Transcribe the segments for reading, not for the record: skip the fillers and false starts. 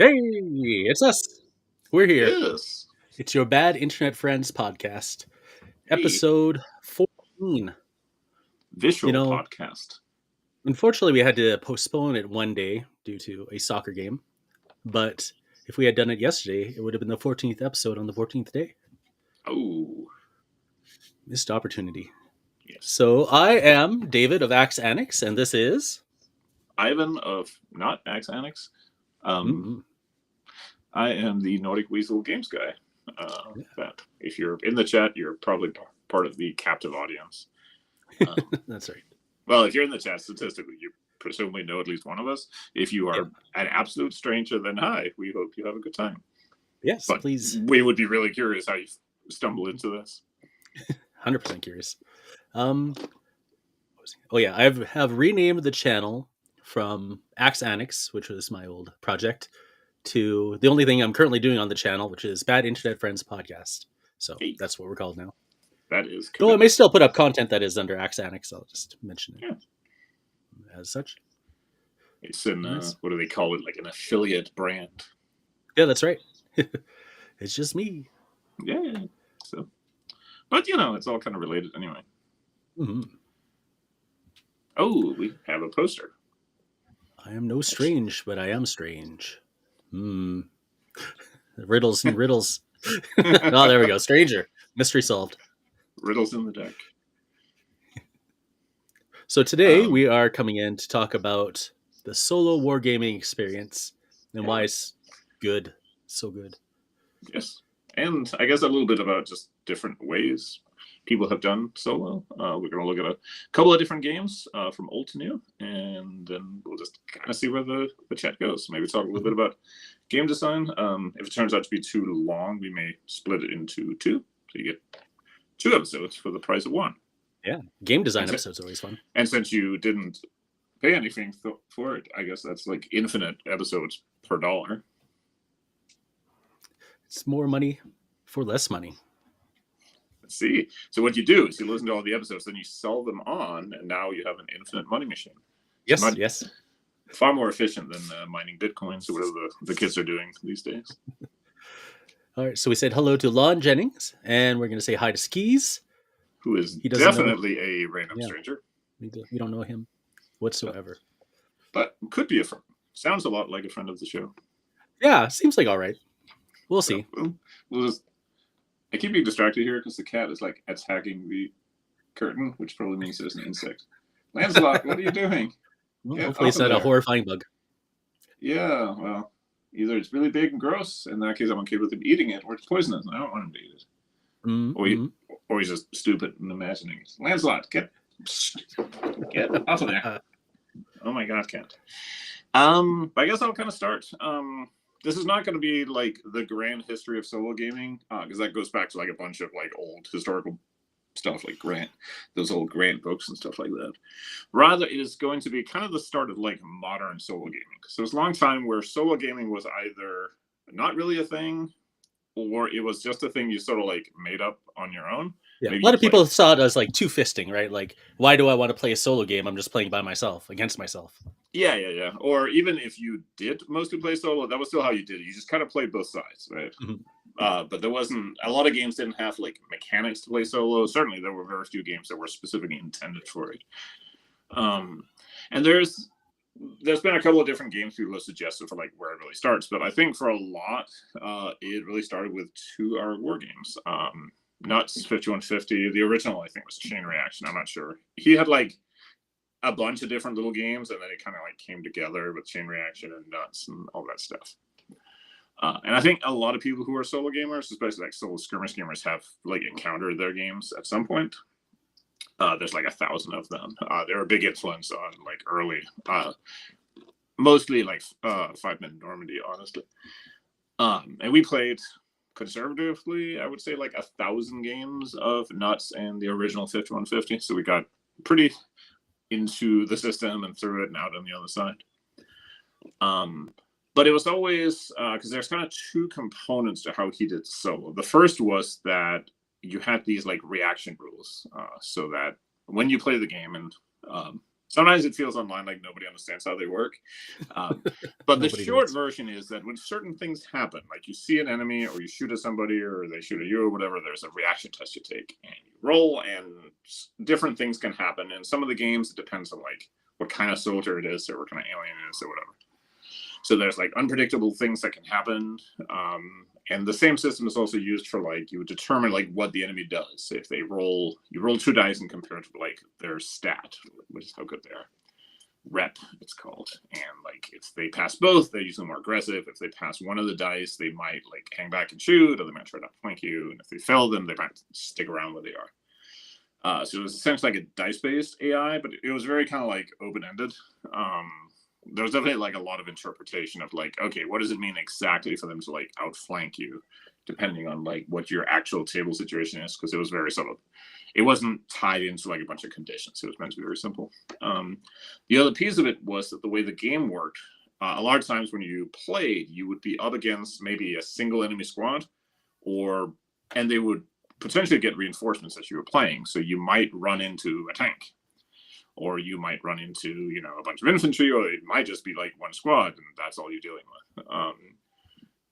Hey, it's us. We're here. Yes. It's your Bad Internet Friends podcast, Hey, episode 14. You visual know, podcast. unfortunately, we had to postpone it one day due to a soccer game. But if we had done it yesterday, it would have been the 14th episode on the 14th day. Oh, Missed opportunity. yes. So I am David of Axe Annex, and this is. Ivan of not Axe Annex. Um, Mm-mm. I am the Nordic Weasel Games guy. That if you're in the chat, you're probably part of the captive audience. That's right. Well, if you're in the chat, statistically, you presumably know at least one of us. If you Yeah. are an absolute stranger, then hi. We hope you have a good time. Yes, But please. we would be really curious how you stumble into this. 100% curious. Oh yeah, I have renamed the channel from Axe Annex, which was my old project, to the only thing I'm currently doing on the channel, which is Bad Internet Friends Podcast. So Hey, that's what we're called now. that is Though I may commitment. still put up content that is under Axe Annex, I'll just mention it Yeah. as such. It's an, And that's what do they call it? Like an affiliate brand. yeah, that's right. It's just me. Yeah. So, but it's all kind of related anyway. Hmm. Oh, we have a poster. I am no strange, but I am strange. Hmm. Riddles and riddles. Oh, there we go. Stranger. Mystery solved. Riddles in the deck. So today we are coming in to talk about the solo wargaming experience and why it's good, so good. Yes. And I guess a little bit about just different ways people have done solo. We're going to look at a couple of different games from old to new, and then we'll just kind of see where the chat goes. Maybe talk a little bit about game design. If it turns out to be too long, we may split it into two. So you get 2 episodes for the price of 1. Yeah, game design episodes are always fun. And since you didn't pay anything for it, I guess that's like infinite episodes per dollar. It's more money for less money. Let's see. So what you do is you listen to all the episodes, then you sell them on, and now you have an infinite money machine. Yes, yes. Far more efficient than mining bitcoins or whatever the kids are doing these days. All right, so we said hello to Lon Jennings, and we're going to say hi to Skis. Who is He doesn't definitely a random stranger. We don't know him whatsoever. But could be a friend. Sounds a lot like a friend of the show. Yeah, seems like all right. We'll see. We'll just... I keep being distracted here because the cat is like attacking the curtain, which probably means there's an insect. Lancelot, what are you doing? Well, hopefully it's not a horrifying bug. Yeah, well, either it's really big and gross, in that case I'm okay with him eating it, or it's poisonous, and I don't want him to eat it. Mm-hmm. Or he's just stupid and imagining it. Lancelot, get off of there. Oh my god, cat. But I guess I'll kind of start. This is not going to be like the grand history of solo gaming, because that goes back to like a bunch of like old historical stuff, like those old Grant books and stuff like that. Rather, it is going to be kind of the start of like modern solo gaming. So it's a long time where solo gaming was either not really a thing, or it was just a thing you sort of like made up on your own. Yeah, a lot of people saw it as like two-fisting, right? Like, why do I want to play a solo game? I'm just playing by myself, against myself. Yeah. Or even if you did mostly play solo, that was still how you did it. You just kind of played both sides, right? Mm-hmm. But there wasn't... A lot of games didn't have like mechanics to play solo. Certainly, there were very few games that were specifically intended for it. And there's been a couple of different games people have suggested for like where it really starts. But I think for a lot, it really started with 2 Hour Wargames. Nuts 5150. The original, I think, was Chain Reaction. I'm not sure. He had like a bunch of different little games, and then it kind of like came together with Chain Reaction and Nuts and all that stuff. And I think a lot of people who are solo gamers, especially like solo skirmish gamers, have like encountered their games at some point. There's like 1,000 of them. They're a big influence on like early, mostly like 5-minute Normandy, honestly. And we played conservatively, I would say like 1,000 games of Nuts and the original 5150. So we got pretty into the system and through it and out on the other side. But it was always because there's kind of 2 components to how he did solo. The first was that you had these like reaction rules, so that when you play the game, and Sometimes it feels online like nobody understands how they work. But the Nobody short does. version is that when certain things happen, like you see an enemy or you shoot at somebody or they shoot at you or whatever, there's a reaction test you take and you roll, and different things can happen. In some of the games, it depends on like what kind of soldier it is or what kind of alien it is or whatever. So there's like unpredictable things that can happen. And the same system is also used for like, you would determine like what the enemy does. If they roll, you roll 2 dice and compare it to like their stat, which is how good they are. Rep, it's called. And like if they pass both, they're usually more aggressive. If they pass one of the dice, they might like hang back and shoot, or they might try to flank you. And if they fail them, they might stick around where they are. So it was essentially like a dice-based AI, but it was very kind of like open-ended. There was definitely like a lot of interpretation of like, okay, what does it mean exactly for them to like outflank you, depending on like what your actual table situation is, because it was very sort of, it wasn't tied into like a bunch of conditions. It was meant to be very simple. The other piece of it was that the way the game worked, a lot of times when you played, you would be up against maybe a single enemy squad, and they would potentially get reinforcements as you were playing. So you might run into a tank, or you might run into, a bunch of infantry, or it might just be like one squad, and that's all you're dealing with.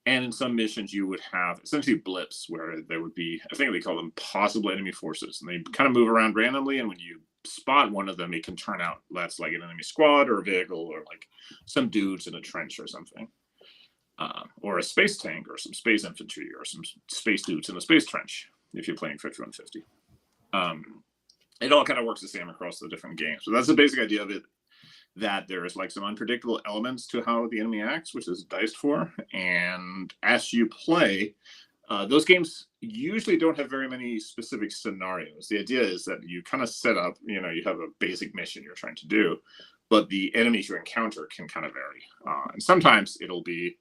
And in some missions, you would have essentially blips where there would be, I think they call them possible enemy forces, and they kind of move around randomly. And when you spot one of them, it can turn out that's like an enemy squad or a vehicle or like some dudes in a trench or something, or a space tank or some space infantry or some space dudes in a space trench if you're playing 5150. It all kind of works the same across the different games. So that's the basic idea of it, that there's like some unpredictable elements to how the enemy acts, which is diced for. And as you play, those games usually don't have very many specific scenarios. The idea is that you kind of set up, you have a basic mission you're trying to do, but the enemies you encounter can kind of vary. And sometimes it'll be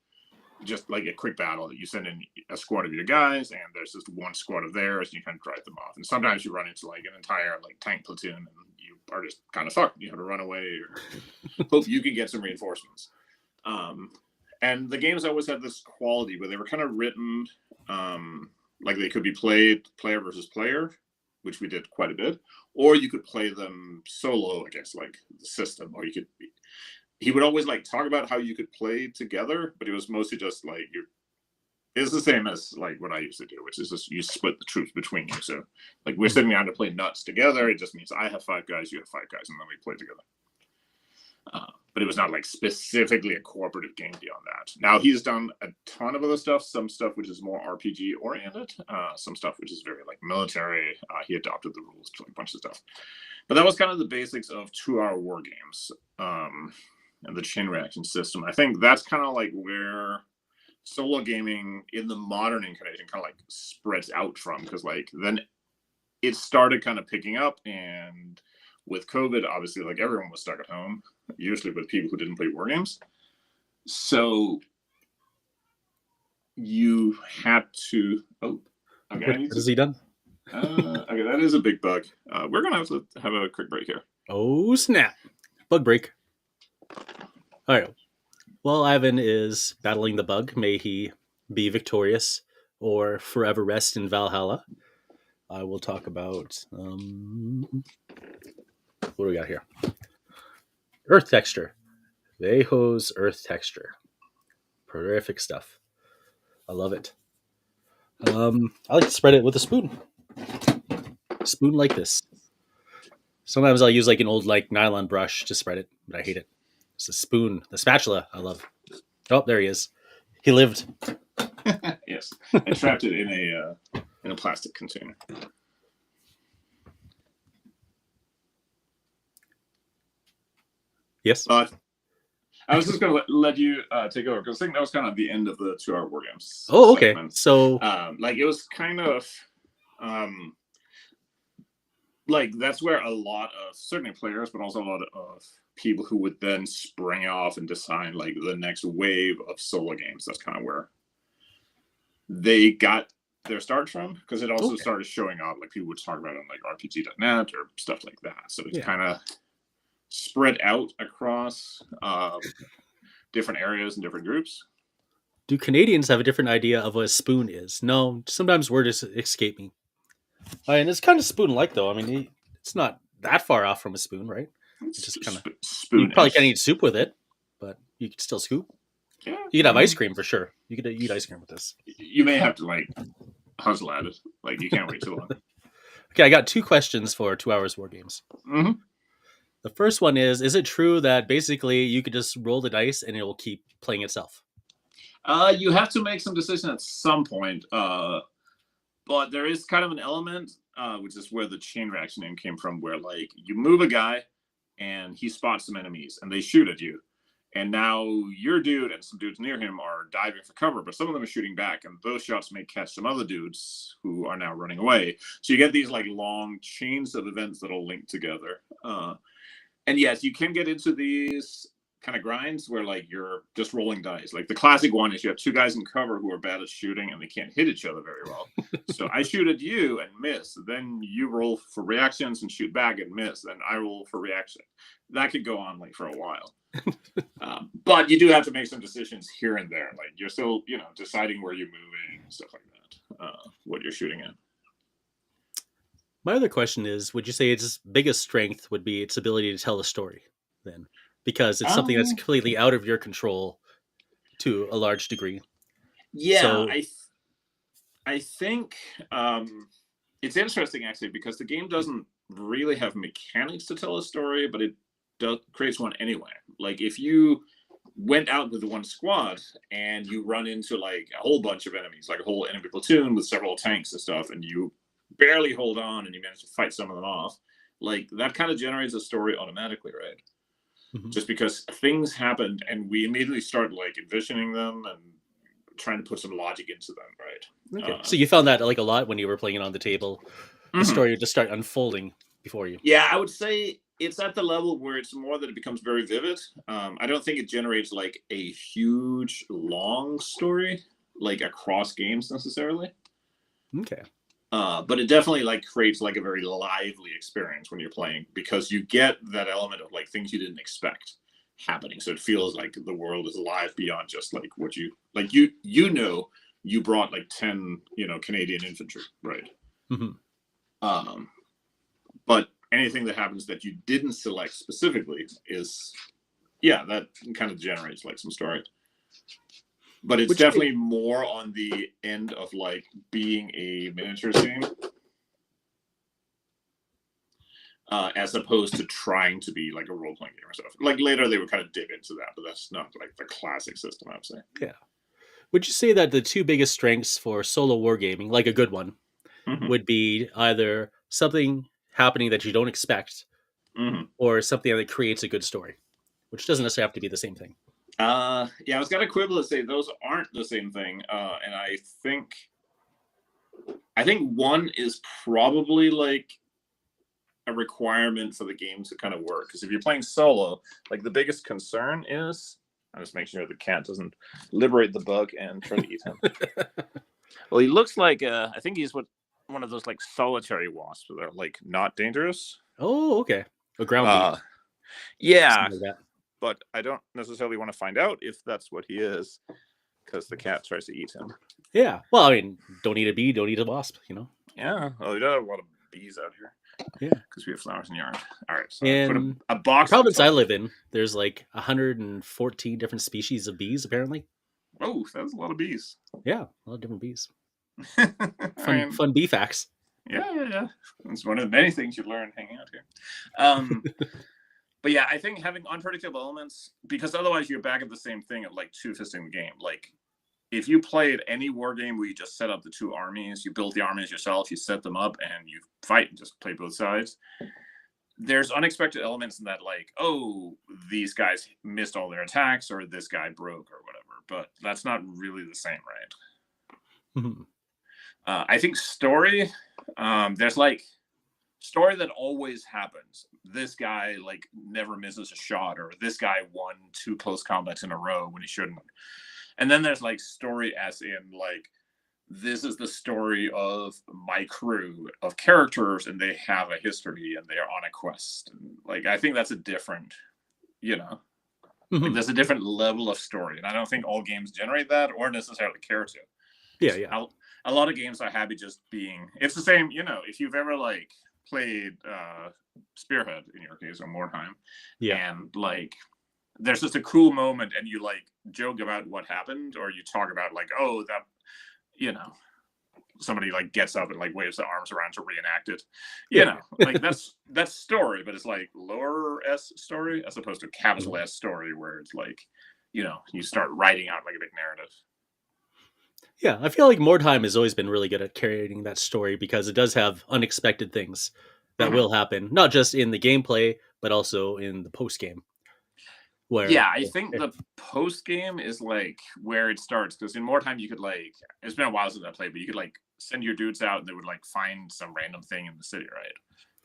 just like a quick battle. You send in a squad of your guys, and there's just one squad of theirs, and you kind of drive them off. And sometimes you run into like an entire like tank platoon, and you are just kind of fucked. You have to run away or hope you can get some reinforcements. And the games always had this quality where they were kind of written like they could be played player versus player, which we did quite a bit, or you could play them solo against like the system, or you could be. He would always like talk about how you could play together, but it was mostly just like it's the same as like what I used to do, which is just you split the troops between you. So like we're sitting down to play nuts together. It just means I have 5 guys, you have 5 guys, and then we play together. But it was not like specifically a cooperative game beyond that. Now he's done a ton of other stuff, some stuff which is more RPG oriented, some stuff which is very like military. He adopted the rules to like a bunch of stuff. But that was kind of the basics of 2 Hour Wargames. And the chain reaction system. I think that's kind of like where solo gaming in the modern incarnation kind of like spreads out from, because like then it started kind of picking up, and with COVID, obviously like everyone was stuck at home, usually with people who didn't play war games. So you had to. Oh, okay. What has he done? Okay, that is a big bug. We're gonna have a quick break here. Oh snap! Bug break. All right. While Ivan is battling the bug, may he be victorious or forever rest in Valhalla. I will talk about what do we got here? Earth texture. Vejo's earth texture. Terrific stuff. I love it. I like to spread it with a spoon. A spoon like this. Sometimes I'll use like an old like nylon brush to spread it, but I hate it. It's a spoon. The spatula I love. Oh, there he is. He lived. Yes, I trapped it in a plastic container. Yes. I was just going to let you take over, because I think that was kind of the end of the 2 Hour Wargames. Oh, okay. Segment. So, like it was kind of like that's where a lot of certainly players, but also a lot of people who would then spring off and design like the next wave of solo games. That's kind of where they got their start from, because it also started showing up. Like people would talk about it on like RPG.net or stuff like that. So it's kind of spread out across different areas and different groups. Do Canadians have a different idea of what a spoon is? No, sometimes words escape me. And it's kind of spoon-like, though. I mean, it's not that far off from a spoon, right? You just kind of spoon. You probably can't eat soup with it, but you could still scoop. Yeah, you could have ice cream for sure. You could eat ice cream with this. You may have to like hustle at it. Like you can't wait too long. Okay, I got 2 questions for 2 Hours Wargames. Mm-hmm. The first one is it true that basically you could just roll the dice and it will keep playing itself? You have to make some decision at some point. But there is kind of an element, which is where the chain reaction name came from, where like you move a guy and he spots some enemies and they shoot at you. And now your dude and some dudes near him are diving for cover, but some of them are shooting back, and those shots may catch some other dudes who are now running away. So you get these like long chains of events that'll link together. And yes, you can get into these kind of grinds where like you're just rolling dice. Like the classic one is you have 2 guys in cover who are bad at shooting and they can't hit each other very well. So I shoot at you and miss. Then you roll for reactions and shoot back and miss. Then I roll for reaction. That could go on like for a while. But you do have to make some decisions here and there. Like you're still, deciding where you're moving and stuff like that. What you're shooting at. My other question is, would you say its biggest strength would be its ability to tell a story then? Because it's something that's completely out of your control to a large degree. Yeah, so, I think it's interesting actually because the game doesn't really have mechanics to tell a story, but it creates one anyway. Like if you went out with one squad and you run into like a whole bunch of enemies, like a whole enemy platoon with several tanks and stuff, and you barely hold on and you manage to fight some of them off, like that kind of generates a story automatically, right? Mm-hmm. Just because things happened and we immediately start like envisioning them and trying to put some logic into them, right? Okay. So you found that like a lot when you were playing it on the table. The story would just start unfolding before you. Yeah, I would say it's at the level where it's more that it becomes very vivid. I don't think it generates like a huge long story like across games necessarily. Okay. But it definitely like creates like a very lively experience when you're playing because you get that element of like things you didn't expect happening. So it feels like the world is alive beyond just like what you like. You brought like 10 Canadian infantry, right? Mm-hmm. But anything that happens that you didn't select specifically is that kind of generates like some story. But it's definitely more on the end of like being a miniature scene as opposed to trying to be like a role-playing game or stuff. Like later they would kind of dig into that, but that's not like the classic system, I would say. Yeah. Would you say that the 2 biggest strengths for solo wargaming, like a good one, would be either something happening that you don't expect or something that creates a good story, which doesn't necessarily have to be the same thing? I was gonna quibble and say those aren't the same thing, and I think one is probably like a requirement for the game to kind of work. Because if you're playing solo, like the biggest concern is, I'm just making sure the cat doesn't liberate the bug and try to eat him. Well, he looks like I think he's one of those like solitary wasps that are like not dangerous. Oh, okay. A ground bee. Yeah. But I don't necessarily want to find out if that's what he is, because the cat tries to eat him. Yeah. Well, I mean, don't eat a bee, don't eat a wasp, Yeah. Well, we don't have a lot of bees out here. Yeah. Because we have flowers in the yard. All right. So in put a box. The province I live in, there's like 114 different species of bees, apparently. Oh, that's a lot of bees. Yeah. A lot of different bees. Fun bee facts. Yeah. It's one of the many things you learn hanging out here. But yeah, I think having unpredictable elements, because otherwise you're back at the same thing of like two-fisting the game. Like if you played any war game where you just set up the 2 armies, you build the armies yourself, you set them up and you fight and just play both sides. There's unexpected elements in that, like, oh, these guys missed all their attacks or this guy broke or whatever. But that's not really the same, right? Mm-hmm. I think story, there's like story that always happens. This guy like never misses a shot, or this guy won 2 close combats in a row when he shouldn't. And then there's like story as in like, this is the story of my crew of characters and they have a history and they're on a quest. And like, I think that's a different, like there's a different level of story. And I don't think all games generate that or necessarily care to. Yeah. A lot of games are happy just being, it's the same, if you've ever like played Spearhead in your case or Mordheim, Yeah. and like there's just a cool moment, and you like joke about what happened, or you talk about like, oh, that, you know, somebody like gets up and like waves their arms around to reenact it, you know, like that's story, but it's like lower S story as opposed to capital S story, where it's like, you know, you start writing out like a big narrative. Yeah, I feel like Mordheim has always been really good at carrying that story because it does have unexpected things that will happen, not just in the gameplay, but also in the post game. Yeah, I think the post game is like where it starts, because in Mordheim you could like, it's been a while since I played, but you could like send your dudes out and they would like find some random thing in the city, right?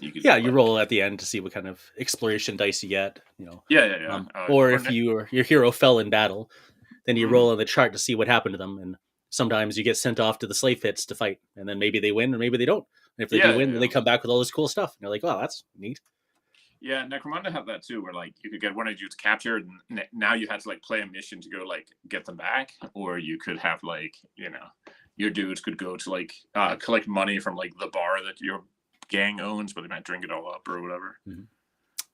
You could, like, you roll at the end to see what kind of exploration dice you get, you know. Yeah. Or if your hero fell in battle, then you roll on the chart to see what happened to them, and sometimes you get sent off to the slave pits to fight, and then maybe they win or maybe they don't. And if they do win, then they come back with all this cool stuff, and you're like, "Wow, that's neat." Yeah, Necromunda had that too, where like you could get one of you captured, and now you had to like play a mission to go like get them back, or you could have like, you know, your dudes could go to like collect money from like the bar that your gang owns, but they might drink it all up or whatever.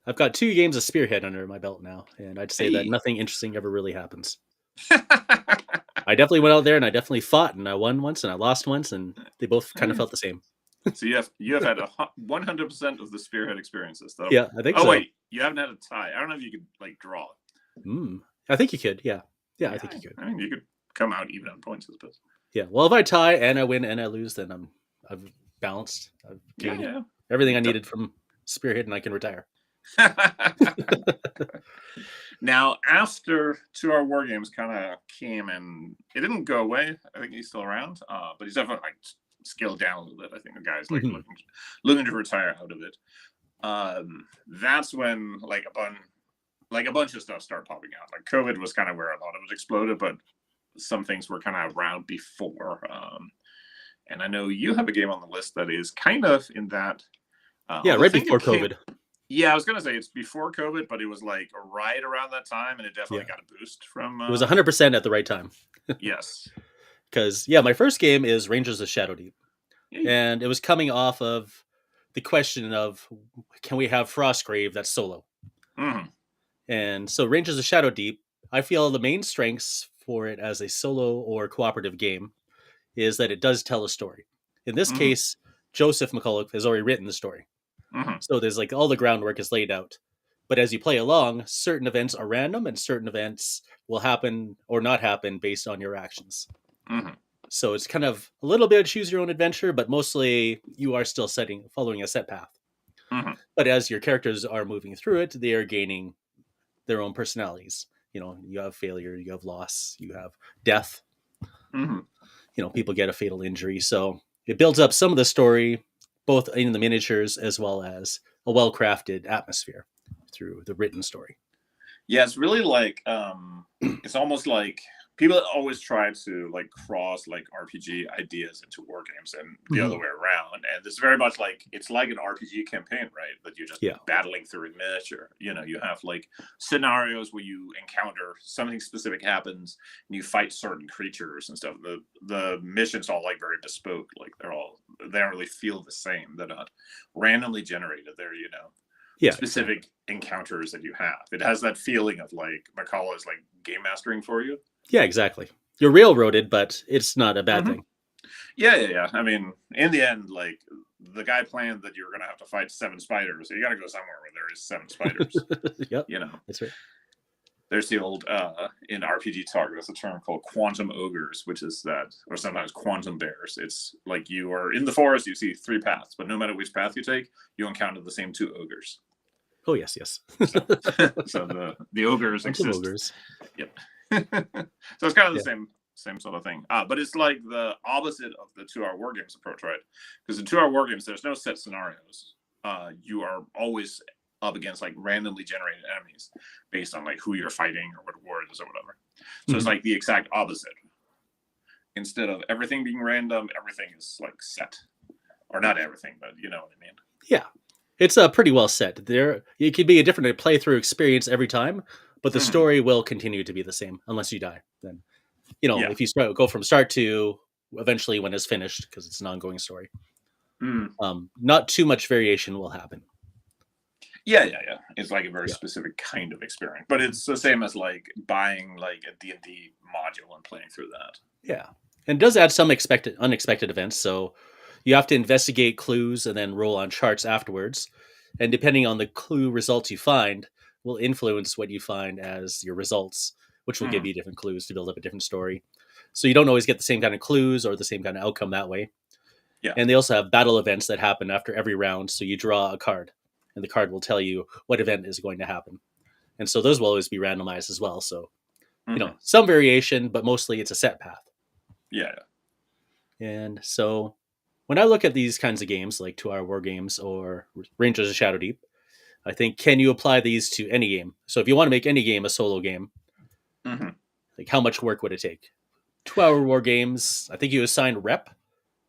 I've got 2 games of Spearhead under my belt now, and I'd say that nothing interesting ever really happens. I definitely went out there and I definitely fought, and I won once and I lost once, and they both kind of felt the same. So you have had 100% of the Spearhead experiences, though. Yeah, I think so. Oh wait, you haven't had a tie. I don't know if you could like draw. I think you could. Yeah, I think you could. I mean, you could come out even on points, I suppose. Yeah. Well, if I tie and I win and I lose, then I've balanced. I've gained everything I needed from Spearhead, and I can retire. Now, after 2 Hour Wargames kind of came, and it didn't go away. I think he's still around, but he's definitely like scaled down a little bit. I think the guy's like looking to retire out of it. That's when like a bunch of stuff started popping out. Like COVID was kind of where a lot of it exploded, but some things were kind of around before. And I know you have a game on the list that is kind of in that. Right before COVID. Yeah, I was gonna say it's before COVID, but it was like right around that time, and it definitely got a boost from. It was 100% at the right time. Yes. Because my first game is Rangers of Shadowdeep, and it was coming off of the question of, can we have Frostgrave that's solo? And so Rangers of Shadowdeep, I feel the main strengths for it as a solo or cooperative game is that it does tell a story. In this case, Joseph McCulloch has already written the story. So there's like all the groundwork is laid out. But as you play along, certain events are random and certain events will happen or not happen based on your actions. So it's kind of a little bit of choose your own adventure, but mostly you are still following a set path. But as your characters are moving through it, they are gaining their own personalities. You know, you have failure, you have loss, you have death. You know, people get a fatal injury. So it builds up some of the story, both in the miniatures as well as a well-crafted atmosphere through the written story. Yeah, it's really like it's almost like people always try to like cross like RPG ideas into war games and the other way around. And it's very much like it's like an RPG campaign, right? That you're just battling through in miniature. You know, you have like scenarios where you encounter something specific happens and you fight certain creatures and stuff. The missions all like very bespoke. Like they don't really feel the same. They're not randomly generated. They're, you know, specific encounters that you have. It has that feeling of like McCullough is like game mastering for you. Yeah, exactly. You're railroaded, but it's not a bad thing. Yeah. I mean, in the end, like the guy planned that you're going to have to fight 7 spiders. So you got to go somewhere where there is 7 spiders. Yep. You know, that's right. There's the old in RPG talk. There's a term called quantum ogres, which is that, or sometimes quantum bears. It's like you are in the forest. You see 3 paths, but no matter which path you take, you encounter the same 2 ogres. Oh yes. So the ogres exist. Ogres. Yep. So it's kind of the same sort of thing. But it's like the opposite of the 2 Hour Wargames approach, right? Because in 2 Hour Wargames, there's no set scenarios. You are always up against like randomly generated enemies based on like who you're fighting or what war it is or whatever. So it's like the exact opposite. Instead of everything being random, everything is like set. Or not everything, but you know what I mean. Yeah. It's pretty well set. It could be a different playthrough experience every time, but the story will continue to be the same unless you die. Then, you know, if you go from start to eventually when it's finished, because it's an ongoing story. Mm. Not too much variation will happen. Yeah. It's like a very Yeah. specific kind of experience, but it's the same as like buying like a D&D module and playing through that. Yeah. And it does add some unexpected events. So you have to investigate clues and then roll on charts afterwards. And depending on the clue results you find, will influence what you find as your results, which will give you different clues to build up a different story. So you don't always get the same kind of clues or the same kind of outcome that way. Yeah. And they also have battle events that happen after every round. So you draw a card, and the card will tell you what event is going to happen. And so those will always be randomized as well. So, some variation, but mostly it's a set path. Yeah. And so when I look at these kinds of games like 2 Hour Wargames or Rangers of Shadow Deep, I think, can you apply these to any game? So if you want to make any game a solo game, like how much work would it take? 2 Hour Wargames, I think you assign rep,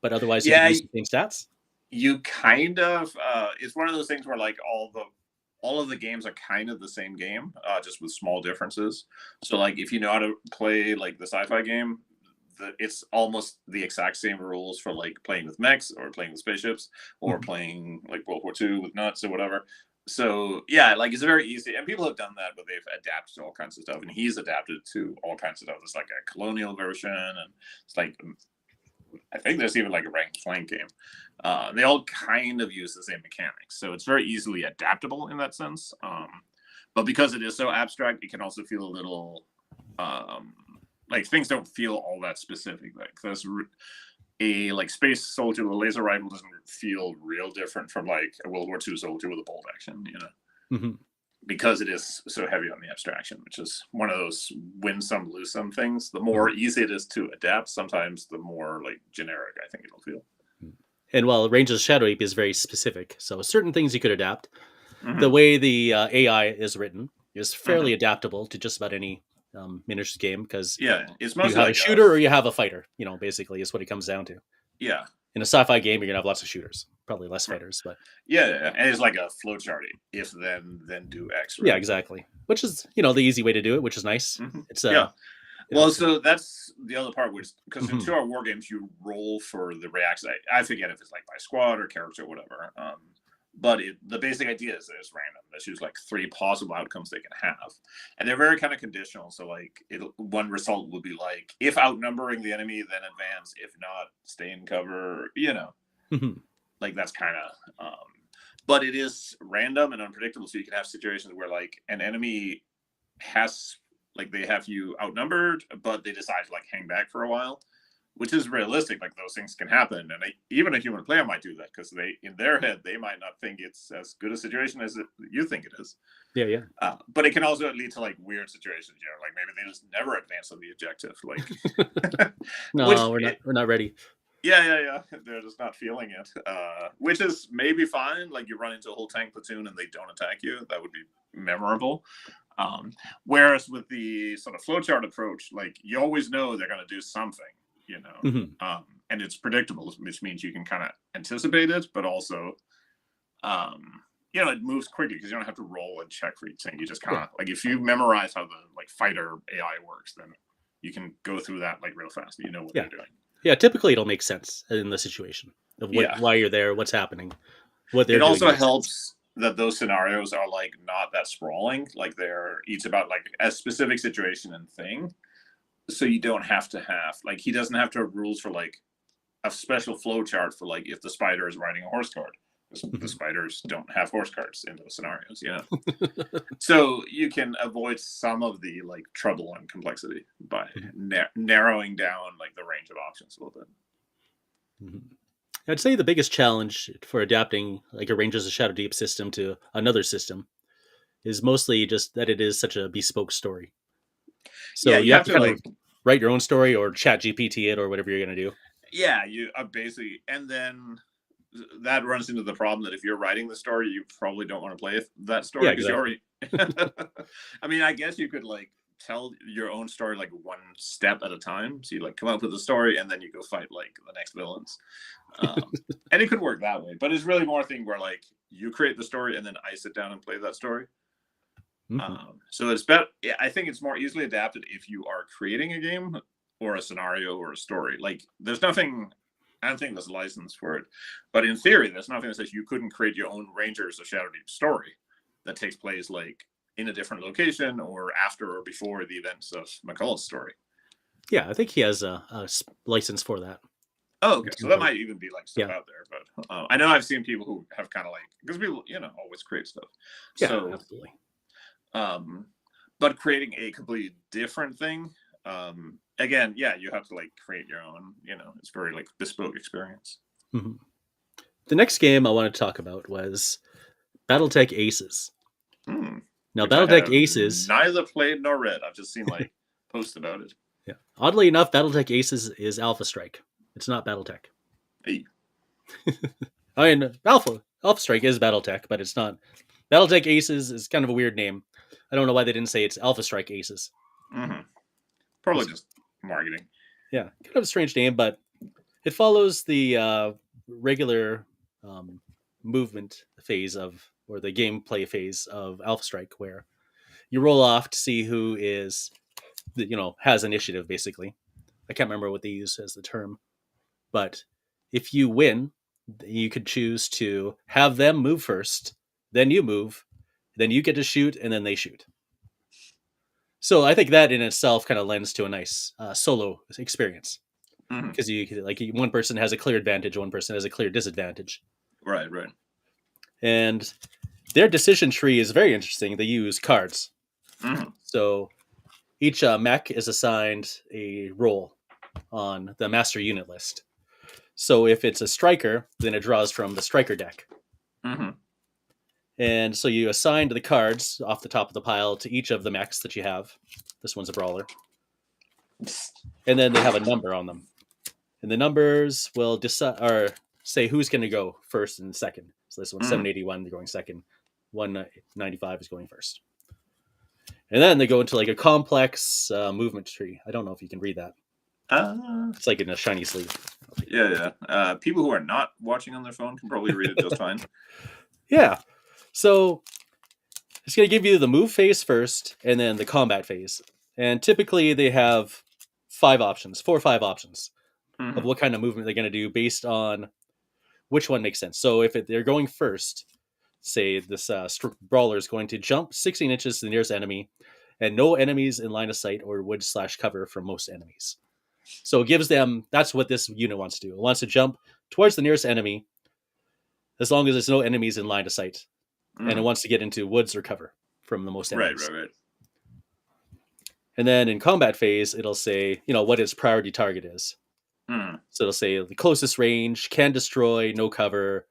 but otherwise you could use the same stats. You kind of it's one of those things where like all of the games are kind of the same game, just with small differences. So like if you know how to play like the sci-fi game, it's almost the exact same rules for like playing with mechs or playing with spaceships or playing like World War II with nuts or whatever. So yeah, like it's very easy, and people have done that, but they've adapted to all kinds of stuff, and he's adapted to all kinds of stuff. It's like a colonial version, and it's like I think there's even like a ranked flank game. They all kind of use the same mechanics, so it's very easily adaptable in that sense. But because it is so abstract, it can also feel a little like things don't feel all that specific. Like there's a like space soldier with a laser rifle doesn't feel real different from like a World War II soldier with a bolt action, because it is so heavy on the abstraction, which is one of those win some, lose some things. The more easy it is to adapt, sometimes the more like generic I think it'll feel. And while Rangers of Shadow Deep is very specific, so certain things you could adapt. The way the AI is written is fairly adaptable to just about any miniatures game, because it's mostly you have like a shooter or you have a fighter, basically is what it comes down to. Yeah. In a sci-fi game, you're gonna have lots of shooters, probably less fighters, but and it's like a flowchart. If then do X. Right? Yeah, exactly. Which is the easy way to do it, which is nice. It's Well, so that's the other part, which because in 2 Hour Wargames you roll for the reaction. I forget if it's like by squad or character or whatever. But the basic idea is that it's random. There's just like 3 possible outcomes they can have, and they're very kind of conditional. So like one result will be like if outnumbering the enemy, then advance. If not, stay in cover. Like that's kind of. But it is random and unpredictable, so you can have situations where like an enemy has like they have you outnumbered, but they decide to like hang back for a while, which is realistic. Like those things can happen, and even a human player might do that because they, in their head, they might not think it's as good a situation as you think it is. Yeah. But it can also lead to like weird situations. Like maybe they just never advance on the objective. Like, no, we're not ready. Yeah. They're just not feeling it, which is maybe fine. Like you run into a whole tank platoon and they don't attack you. That would be memorable. Whereas with the sort of flowchart approach, like you always know they're going to do something, and it's predictable, which means you can kind of anticipate it, but also, it moves quickly because you don't have to roll and check for each thing. You just kind of like if you memorize how the like fighter AI works, then you can go through that like real fast. You know what they're doing. Yeah, typically it'll make sense in the situation of why you're there, what's happening, what they're doing. It also helps that those scenarios are like not that sprawling. Like they're each about like a specific situation and thing. So you don't have to have like he doesn't have to have rules for like a special flow chart for like if the spider is riding a horse card. The spiders don't have horse cards in those scenarios, So you can avoid some of the like trouble and complexity by narrowing down like the range of options a little bit. I'd say the biggest challenge for adapting like a Rangers of Shadow Deep system to another system is mostly just that it is such a bespoke story. So you have to kind of write your own story or chat GPT it or whatever you're going to do. Yeah, you basically, and then that runs into the problem that if you're writing the story, you probably don't want to play that story because you already. I mean, I guess you could like tell your own story like one step at a time. So you like come up with a story and then you go fight like the next villains, and it could work that way. But it's really more a thing where like you create the story and then I sit down and play that story. So it's better. I think it's more easily adapted if you are creating a game or a scenario or a story. Like there's nothing I don't think there's a license for it. But in theory, there's nothing that says you couldn't create your own Rangers of Shadowdeep story that takes place like in a different location or after or before the events of McCullough's story. Yeah, I think he has a license for that. Oh, okay. So that might even be like stuff Yeah. out there. But I know I've seen people who have kind of like, because people, always create stuff. Yeah, So, absolutely. But creating a completely different thing, again, yeah, you have to like create your own, it's very like bespoke experience. Mm-hmm. The next game I wanted to talk about was Battletech Aces. Now, Battletech Aces, neither played nor read. I've just seen like posts about it. Yeah. Oddly enough, Battletech Aces is Alpha Strike. It's not Battletech. Hey. I mean, Alpha Strike is Battletech, but it's not. Battletech Aces is kind of a weird name. I don't know why they didn't say it's Alpha Strike Aces. Mm-hmm. Probably just marketing. Yeah, kind of a strange name, but it follows the regular movement phase or the gameplay phase of Alpha Strike, where you roll off to see who is, has initiative, basically. I can't remember what they use as the term, but if you win, you could choose to have them move first, then you move, then you get to shoot, and then they shoot. So I think that in itself kind of lends to a nice solo experience, because one person has a clear advantage, one person has a clear disadvantage. Right. And their decision tree is very interesting. They use cards. So each mech is assigned a role on the master unit list. So if it's a striker, then it draws from the striker deck. And so you assign the cards off the top of the pile to each of the mechs that you have. This one's a brawler. And then they have a number on them. And the numbers will decide or say who's going to go first and second. So this one's 781, they're going second. 195 is going first. And then they go into like a complex movement tree. I don't know if you can read that. It's like in a shiny sleeve. Yeah. People who are not watching on their phone can probably read it just fine. Yeah. So it's going to give you the move phase first and then the combat phase. And typically they have 4 or 5 options of what kind of movement they're going to do based on which one makes sense. So if they're going first, say this brawler is going to jump 16 inches to the nearest enemy and no enemies in line of sight or wood/cover from most enemies. So it gives them, that's what this unit wants to do. It wants to jump towards the nearest enemy as long as there's no enemies in line of sight. And it wants to get into woods or cover from the most enemies. Right. And then in combat phase, it'll say, what its priority target is. So it'll say the closest range, can destroy, no cover,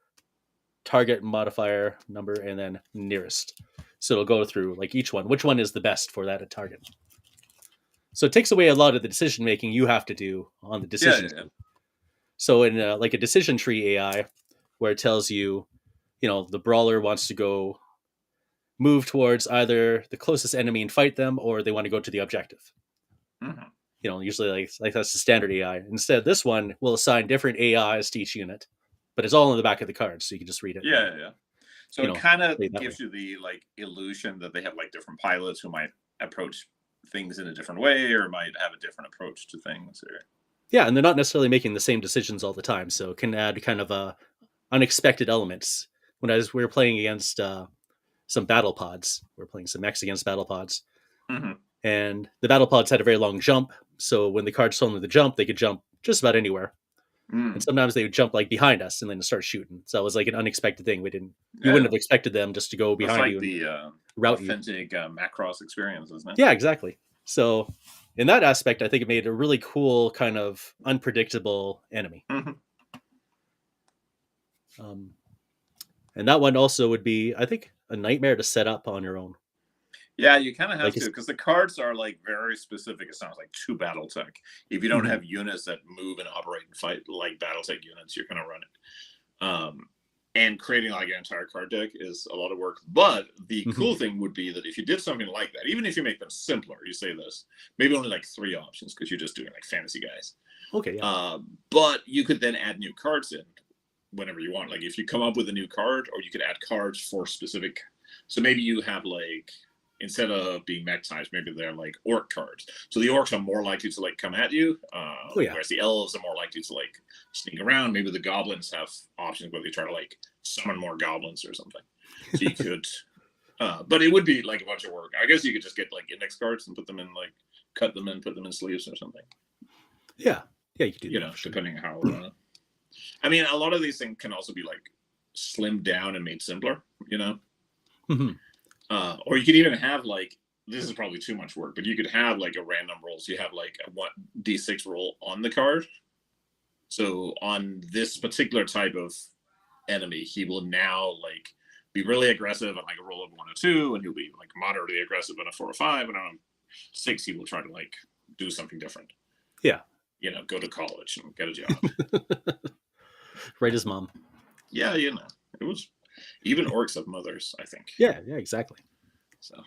target modifier number, and then nearest. So it'll go through like each one. Which one is the best for that target? So it takes away a lot of the decision making you have to do on the decision. Yeah. So in like a decision tree AI, where it tells you, the brawler wants to go move towards either the closest enemy and fight them, or they want to go to the objective. Usually like that's the standard AI. Instead, this one will assign different AIs to each unit, but it's all in the back of the card, so you can just read it. Yeah. So it kind of gives you the like illusion that they have like different pilots who might approach things in a different way or might have a different approach to things. Yeah, and they're not necessarily making the same decisions all the time, so it can add kind of unexpected elements. When we were playing against some battle pods, we were playing some mechs against battle pods, and the battle pods had a very long jump. So when the cards told them to jump, they could jump just about anywhere. And sometimes they would jump like behind us and then start shooting. So it was like an unexpected thing. You wouldn't have expected them just to go behind you. It's like and the authentic Macross experience, isn't it? Yeah, exactly. So in that aspect, I think it made a really cool kind of unpredictable enemy. And that one also would be, I think, a nightmare to set up on your own. Yeah, you kind of have to, because the cards are like very specific. It sounds like to Battletech. If you don't have units that move and operate and fight like Battletech units, you're going to run it. And creating like an entire card deck is a lot of work. But the cool thing would be that if you did something like that, even if you make them simpler, you say this, maybe only like 3 options because you're just doing like fantasy guys. Okay. Yeah. But you could then add new cards in whenever you want. Like if you come up with a new card, or you could add cards for specific. So maybe you have like instead of being mech types, maybe they're like orc cards. So the orcs are more likely to like come at you, whereas the elves are more likely to like sneak around. Maybe the goblins have options where they try to like summon more goblins or something. So you could, but it would be like a bunch of work. I guess you could just get like index cards and put them in like cut them in, put them in sleeves or something. Yeah, you could do that. You know, depending how. I mean, a lot of these things can also be like slimmed down and made simpler. You know. Mm-hmm. Or you could even have like, this is probably too much work, but you could have like a random roll. So you have like a 1d6 roll on the card. So on this particular type of enemy, he will now like be really aggressive on like a roll of 1 or 2, and he'll be like moderately aggressive on a 4 or 5, and on 6 he will try to like do something different. Yeah. You know, go to college and get a job. Right, his mom. Yeah, you know, it was even orcs have mothers, I think. Yeah, exactly. So,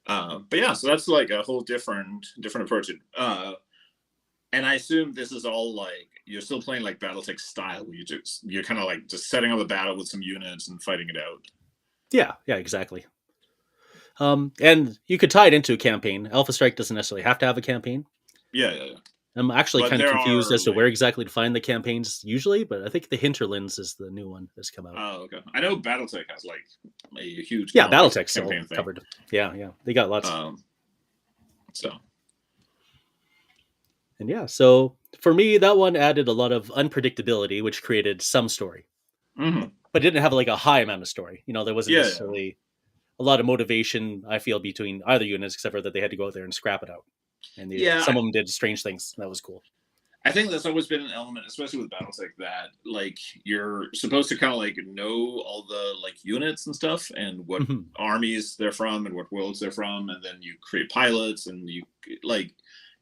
but yeah, so that's like a whole different approach. And I assume this is all like you're still playing like Battletech style, where you're kind of like just setting up a battle with some units and fighting it out. Yeah, exactly. And you could tie it into a campaign. Alpha Strike doesn't necessarily have to have a campaign. Yeah. I'm actually kind of confused as to where exactly to find the campaigns usually, but I think the Hinterlands is the new one that's come out. Oh, okay. I know Battletech has like a huge Battletech's campaign thing covered. Yeah, they got lots. So. And so for me, that one added a lot of unpredictability, which created some story, but didn't have like a high amount of story. You know, there wasn't necessarily a lot of motivation, I feel, between either units, except for that they had to go out there and scrap it out. And some of them did strange things. That was cool. I think that's always been an element, especially with Battletech, that like you're supposed to kind of like know all the like units and stuff and what armies they're from and what worlds they're from, and then you create pilots and you like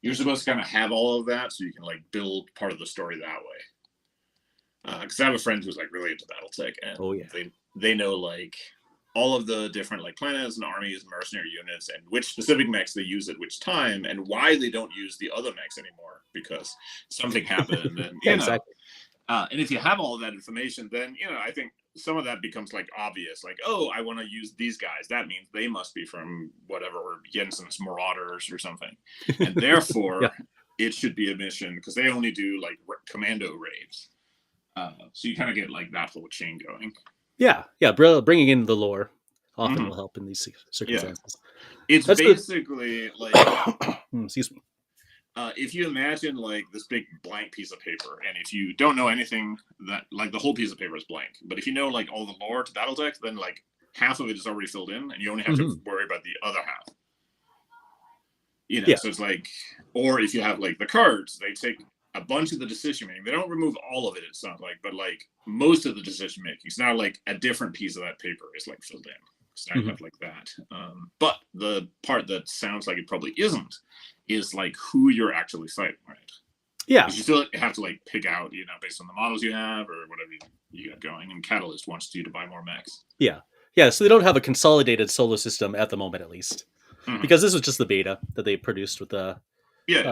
you're supposed to kind of have all of that so you can like build part of the story that way. Because I have a friend who's like really into Battletech, and they know like all of the different like planets and armies and mercenary units and which specific mechs they use at which time and why they don't use the other mechs anymore because something happened. And you know, exactly. And if you have all of that information, then you know I think some of that becomes like obvious. Like, oh, I want to use these guys. That means they must be from whatever Jensen's Marauders or something, and therefore it should be a mission because they only do like commando raids. So you kind of get like that whole chain going. Yeah, bringing in the lore often will help in these circumstances. Yeah. It's basically like excuse me. If you imagine like this big blank piece of paper, and if you don't know anything, that like the whole piece of paper is blank. But if you know like all the lore to Battletech, then like half of it is already filled in, and you only have to worry about the other half. You know, so it's like, or if you have like the cards, they take a bunch of the decision making. They don't remove all of it. It's not like, but like most of the decision making. So now like a different piece of that paper is like filled in. So now you have like that. But the part that sounds like it probably isn't is like who you're actually fighting, right? Yeah. You still have to like pick out, you know, based on the models you have or whatever you got going. And Catalyst wants you to buy more mechs. Yeah. So they don't have a consolidated solo system at the moment, at least, because this was just the beta that they produced with the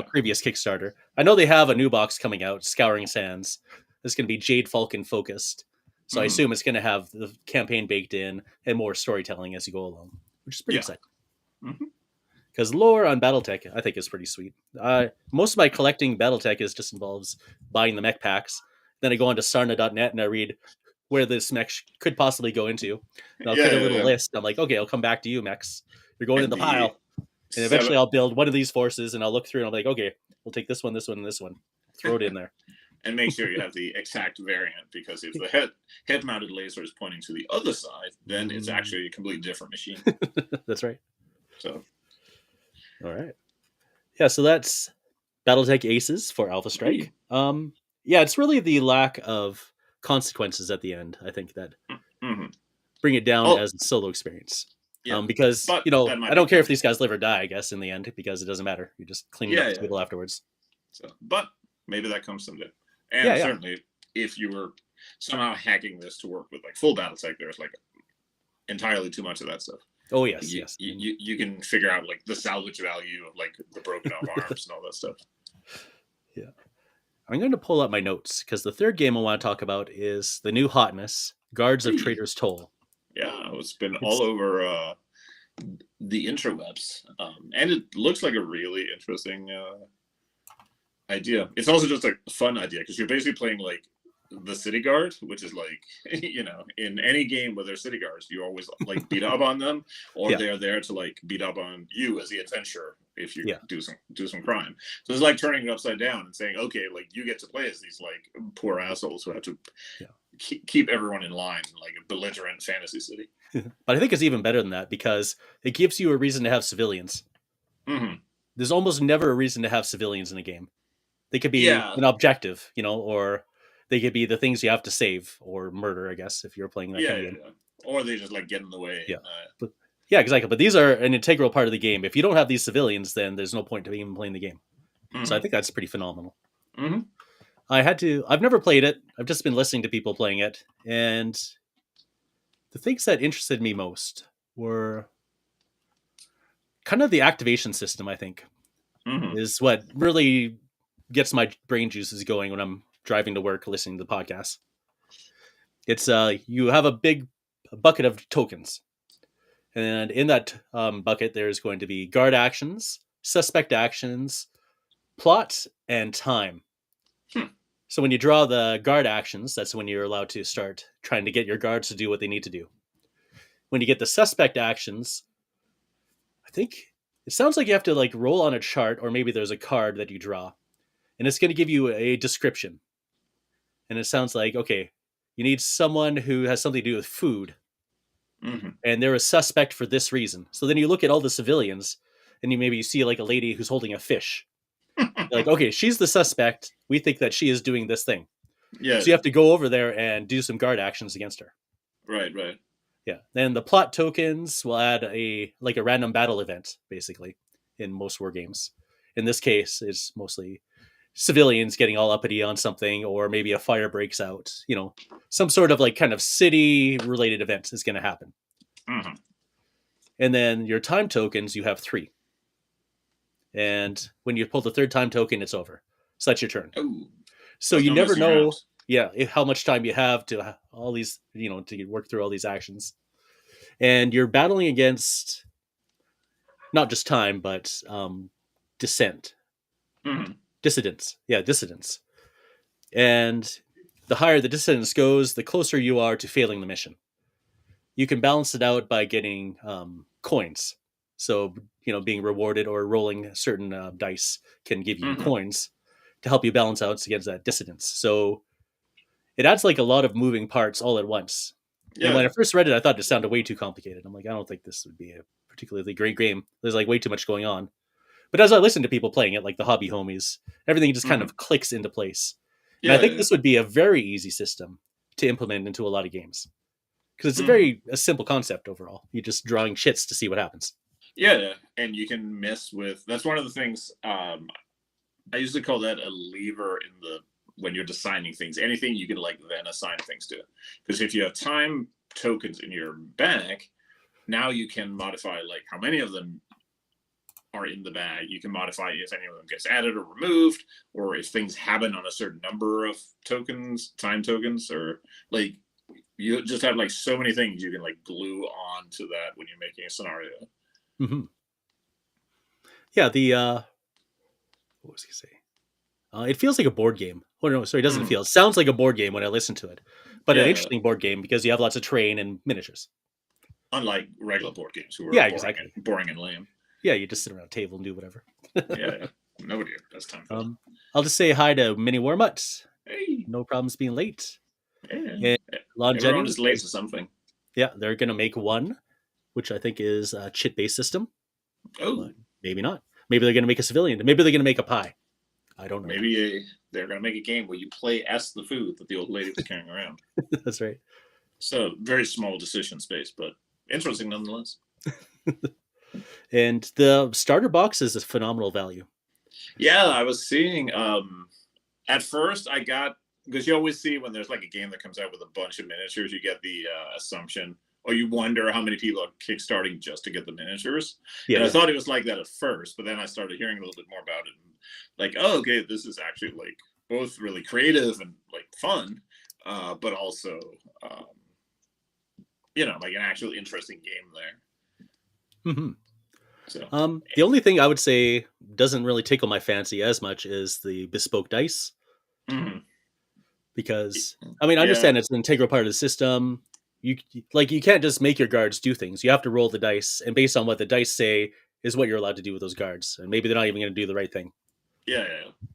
previous Kickstarter. I know they have a new box coming out, Scouring Sands. It's going to be Jade Falcon focused. So I assume it's going to have the campaign baked in and more storytelling as you go along, which is pretty exciting. Because lore on Battletech, I think, is pretty sweet. Most of my collecting Battletech just involves buying the mech packs. Then I go onto Sarna.net and I read where this mech could possibly go into. And I'll create a little list. I'm like, okay, I'll come back to you, mechs. You're going in the pile. And eventually I'll build one of these forces and I'll look through and I'm like, okay, we'll take this one, this one, and this one. Throw it in there. And make sure you have the exact variant, because if the head-mounted laser is pointing to the other side, then it's actually a completely different machine. That's right. So, all right. Yeah, so that's Battletech Aces for Alpha Strike. It's really the lack of consequences at the end, I think, that bring it down as a solo experience. Because, I don't care if these guys live or die, I guess, in the end, because it doesn't matter. You just clean up the table afterwards. So, but maybe that comes someday. And certainly, if you were somehow hacking this to work with like full Battletech, there's like entirely too much of that stuff. Oh, yes, You can figure out like the salvage value of like the broken off arms and all that stuff. Yeah. I'm going to pull up my notes, because the third game I want to talk about is the new hotness, Guards of Traitor's Toll. Yeah, it's been all over the interwebs, and it looks like a really interesting idea. It's also just a fun idea because you're basically playing like the city guard, which is like in any game where there's city guards, you always like beat up on them, or they're there to like beat up on you as the adventurer if you do some crime. So it's like turning it upside down and saying, okay, like you get to play as these like poor assholes who have to keep everyone in line, like a belligerent fantasy city. But I think it's even better than that because it gives you a reason to have civilians. Mm-hmm. There's almost never a reason to have civilians in a game. They could be an objective, or they could be the things you have to save or murder, I guess, if you're playing that kind of game. Or they just like get in the way. Yeah, exactly. But these are an integral part of the game. If you don't have these civilians, then there's no point to even playing the game. Mm-hmm. So I think that's pretty phenomenal. Mm-hmm. I've never played it. I've just been listening to people playing it. And the things that interested me most were kind of the activation system, I think, is what really gets my brain juices going when I'm driving to work, listening to the podcast. It's you have a big bucket of tokens. And in that bucket, there's going to be guard actions, suspect actions, plot, and time. So when you draw the guard actions, that's when you're allowed to start trying to get your guards to do what they need to do. When you get the suspect actions, I think it sounds like you have to like roll on a chart, or maybe there's a card that you draw, and it's going to give you a description. And it sounds like, okay, you need someone who has something to do with food. Mm-hmm. And they're a suspect for this reason. So then you look at all the civilians, and you see like a lady who's holding a fish. Like, okay, she's the suspect. We think that she is doing this thing. Yeah. So you have to go over there and do some guard actions against her. Right. Yeah. Then the plot tokens will add a random battle event, basically, in most war games. In this case, it's mostly civilians getting all uppity on something, or maybe a fire breaks out. Some sort of like kind of city related event is going to happen. Mm-hmm. And then your time tokens, you have 3. And when you pull the 3rd time token, it's over. So that's your turn. Ooh, so you never know, how much time you have to all these, to work through all these actions. And you're battling against not just time, but dissent. Mm-hmm. Dissidents. Yeah, dissidents. And the higher the distance goes, the closer you are to failing the mission. You can balance it out by getting coins. So, being rewarded or rolling certain dice can give you coins to help you balance out against that dissidence. So it adds like a lot of moving parts all at once. Yeah. And when I first read it, I thought it sounded way too complicated. I'm like, I don't think this would be a particularly great game. There's like way too much going on. But as I listen to people playing it, like the hobby homies, everything just kind of clicks into place. And I think this would be a very easy system to implement into a lot of games. Because it's a simple concept overall. You're just drawing shits to see what happens. Yeah, and you can mess with... That's one of the things... I usually call that a lever when you're designing things. Anything you can like then assign things to. Because if you have time tokens in your bag, now you can modify like how many of them are in the bag. You can modify if any of them gets added or removed, or if things happen on a certain number of tokens, time tokens, or like you just have like so many things you can like glue on to that when you're making a scenario. Mm-hmm. Yeah, what was he saying? It feels like a board game. Oh no, sorry, it doesn't feel. It sounds like a board game when I listen to it, but an interesting board game because you have lots of terrain and miniatures. Unlike regular board games, who are boring and lame. Yeah, you just sit around a table and do whatever. Nobody has time for that. I'll just say hi to Mini Warmutt. Hey. No problems being late. Yeah. Everyone is late to something. Yeah, they're going to make one, which I think is a chit-based system. Oh. But maybe not. Maybe they're going to make a civilian. Maybe they're going to make a pie. I don't know. Maybe they're going to make a game where you play as the food that the old lady was carrying around. That's right. So, very small decision space, but interesting nonetheless. And the starter box is a phenomenal value. Yeah, I was seeing... at first, I got... Because you always see when there's like a game that comes out with a bunch of miniatures, you get the assumption, or you wonder how many people are kickstarting just to get the miniatures. Yeah. And I thought it was like that at first, but then I started hearing a little bit more about it. And like, oh, okay, this is actually like both really creative and like fun, but also, like an actual interesting game there. Mm-hmm. So The only thing I would say doesn't really tickle my fancy as much is the bespoke dice, mhm. because I mean I Yeah, understand it's an integral part of the system. You you can't just make your guards do things. You have to roll the dice, and based on what the dice say is what you're allowed to do with those guards. And maybe they're not even going to do the right thing. yeah.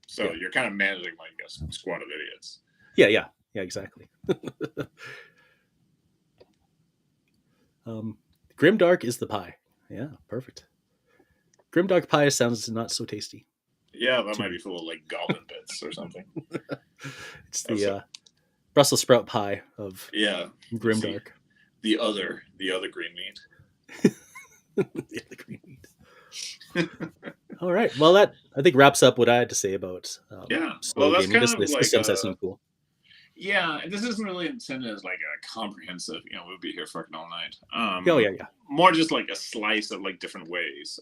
So Yeah, you're kind of managing like a squad of idiots. yeah, exactly. um, Grimdark is the pie. Yeah, perfect. Grimdark pie sounds not so tasty Yeah, that to might be me. full of like goblin bits or something. It's That's the Brussels sprout pie of yeah. It's Grimdark. the other green meat. Yeah, the green meat. All right. Well, that I think wraps up what I had to say about Yeah. Well, solo that's gaming. kind Just of the like systems that seem cool. yeah. This isn't really intended as like a comprehensive. We'll be here fucking all night. Oh yeah. More just like a slice of like different ways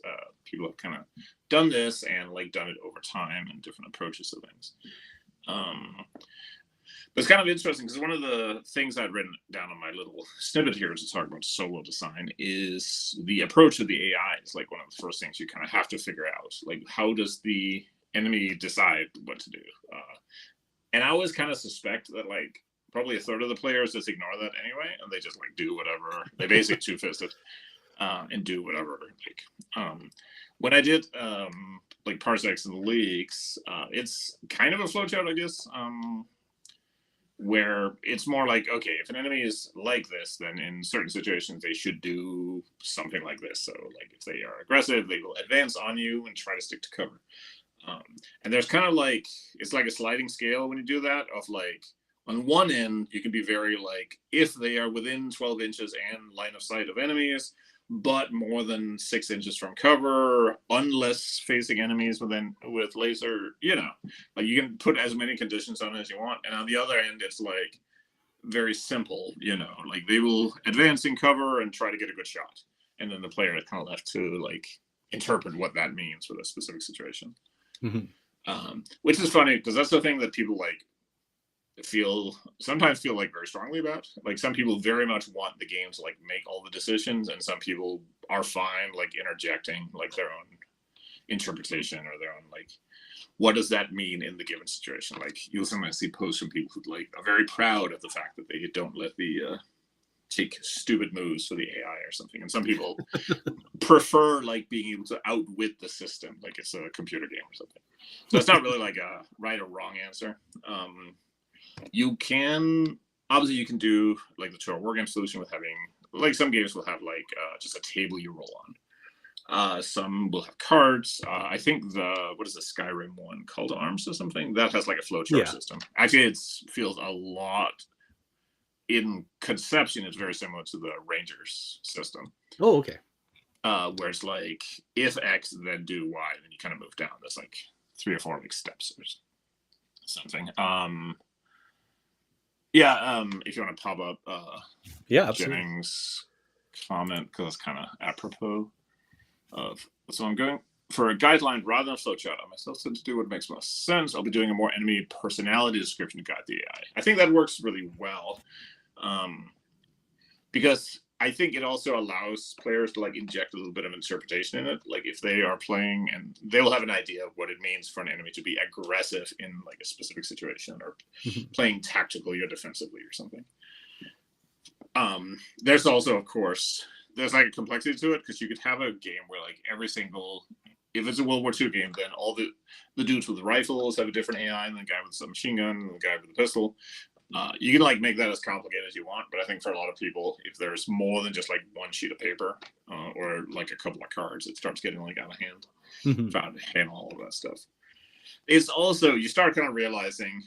people have kind of done this and like done it over time and different approaches to things. Um, But it's kind of interesting because one of the things I'd written down on my little snippet here to talk about solo design is the approach of the AI is like one of the first things you kind of have to figure out. Like, how does the enemy decide what to do? And I always kind of suspect that like probably a third of the players just ignore that anyway, and they just like do whatever. They basically two-fisted and do whatever. Like when I did like parsecs and leaks, it's kind of a flowchart, I guess. Where it's more like, okay, if an enemy is like this, then in certain situations they should do something like this. So, like, if they are aggressive, they will advance on you and try to stick to cover. Um, and there's kind of like, it's like a sliding scale when you do that, of like, on one end, you can be very like, if they are within 12 inches and line of sight of enemies, but more than 6 inches from cover, unless facing enemies with laser, like you can put as many conditions on it as you want. And on the other end, it's like very simple, like they will advance in cover and try to get a good shot. And then the player is kind of left to like interpret what that means for the specific situation. Mm-hmm. Which is funny because that's the thing that people like sometimes feel like very strongly about. Like some people very much want the game to like make all the decisions, and some people are fine like interjecting like their own interpretation or their own like what does that mean in the given situation. Like you'll sometimes see posts from people who like are very proud of the fact that they don't let the take stupid moves for the AI or something. And some people prefer like being able to outwit the system like it's a computer game or something. So it's not really like a right or wrong answer. You can obviously you can do like the Two Hour Wargame solution with having like some games will have like just a table you roll on. Some will have cards. I think what is the Skyrim one called Arms or something that has like a flowchart Yeah. system. Actually, it feels a lot in conception. It's very similar to the Rangers system. Oh, okay. Where it's like if X then do Y, then you kind of move down. There's like 3 or 4 like steps or something. Yeah, if you want to pop up Yeah, absolutely. Jennings' comment, because it's kind of apropos of so I'm going for a guideline rather than a flowchart. I myself said to do what makes most sense. I'll be doing a more enemy personality description to guide the AI. I think that works really well because I think it also allows players to like inject a little bit of interpretation in it. Like if they are playing and they will have an idea of what it means for an enemy to be aggressive in like a specific situation or playing tactically or defensively or something. There's also, of course, there's like a complexity to it because you could have a game where like if it's a World War II game, then all the dudes with the rifles have a different AI and the guy with the machine gun and the guy with the pistol. You can like make that as complicated as you want, but I think for a lot of people, if there's more than just like one sheet of paper or like a couple of cards, it starts getting like out of hand. Trying to handle all of that stuff. It's also you start kind of realizing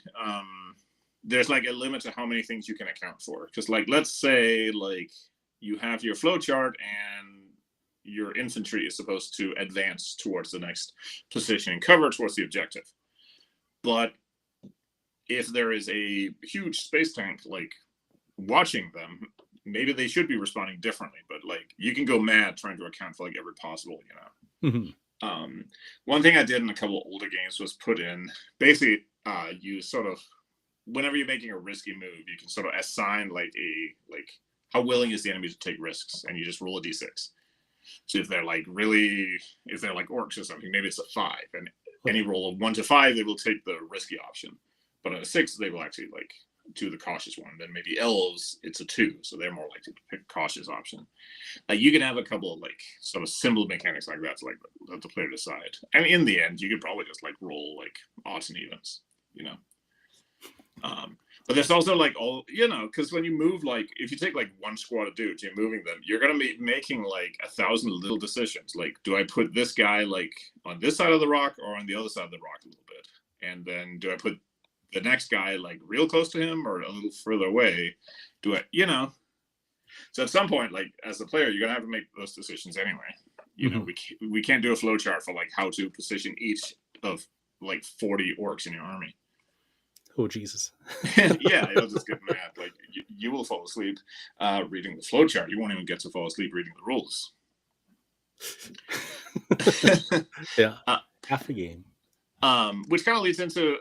there's like a limit to how many things you can account for. Because like let's say like you have your flowchart and your infantry is supposed to advance towards the next position and cover towards the objective, but if there is a huge space tank like watching them, maybe they should be responding differently. But like you can go mad trying to account for like every possible, One thing I did in a couple of older games was put in basically you sort of whenever you're making a risky move, you can sort of assign like how willing is the enemy to take risks, and you just roll a d6. So if they're like orcs or something, maybe it's a 5, and any roll of 1 to 5, they will take the risky option. But on a 6, they will actually like do the cautious one. Then maybe elves, it's a 2, so they're more likely to pick cautious option. Like you can have a couple of like sort of simple mechanics like that to like let the player decide. And in the end, you could probably just like roll like odds and evens, you know. But there's also like all, you know, because when you move, like if you take like one squad of dudes, you're moving them, you're gonna be making like 1,000 little decisions. Like, do I put this guy like on this side of the rock or on the other side of the rock a little bit? And then do I put the next guy like real close to him or a little further away? Do I, you know? So at some point, like as a player, you're gonna have to make those decisions anyway. You know, we can't do a flowchart for like how to position each of like 40 orcs in your army. Oh Jesus! Yeah, it'll just get mad. Like you will fall asleep reading the flowchart. You won't even get to fall asleep reading the rules. Yeah, half a game. Which kind of leads into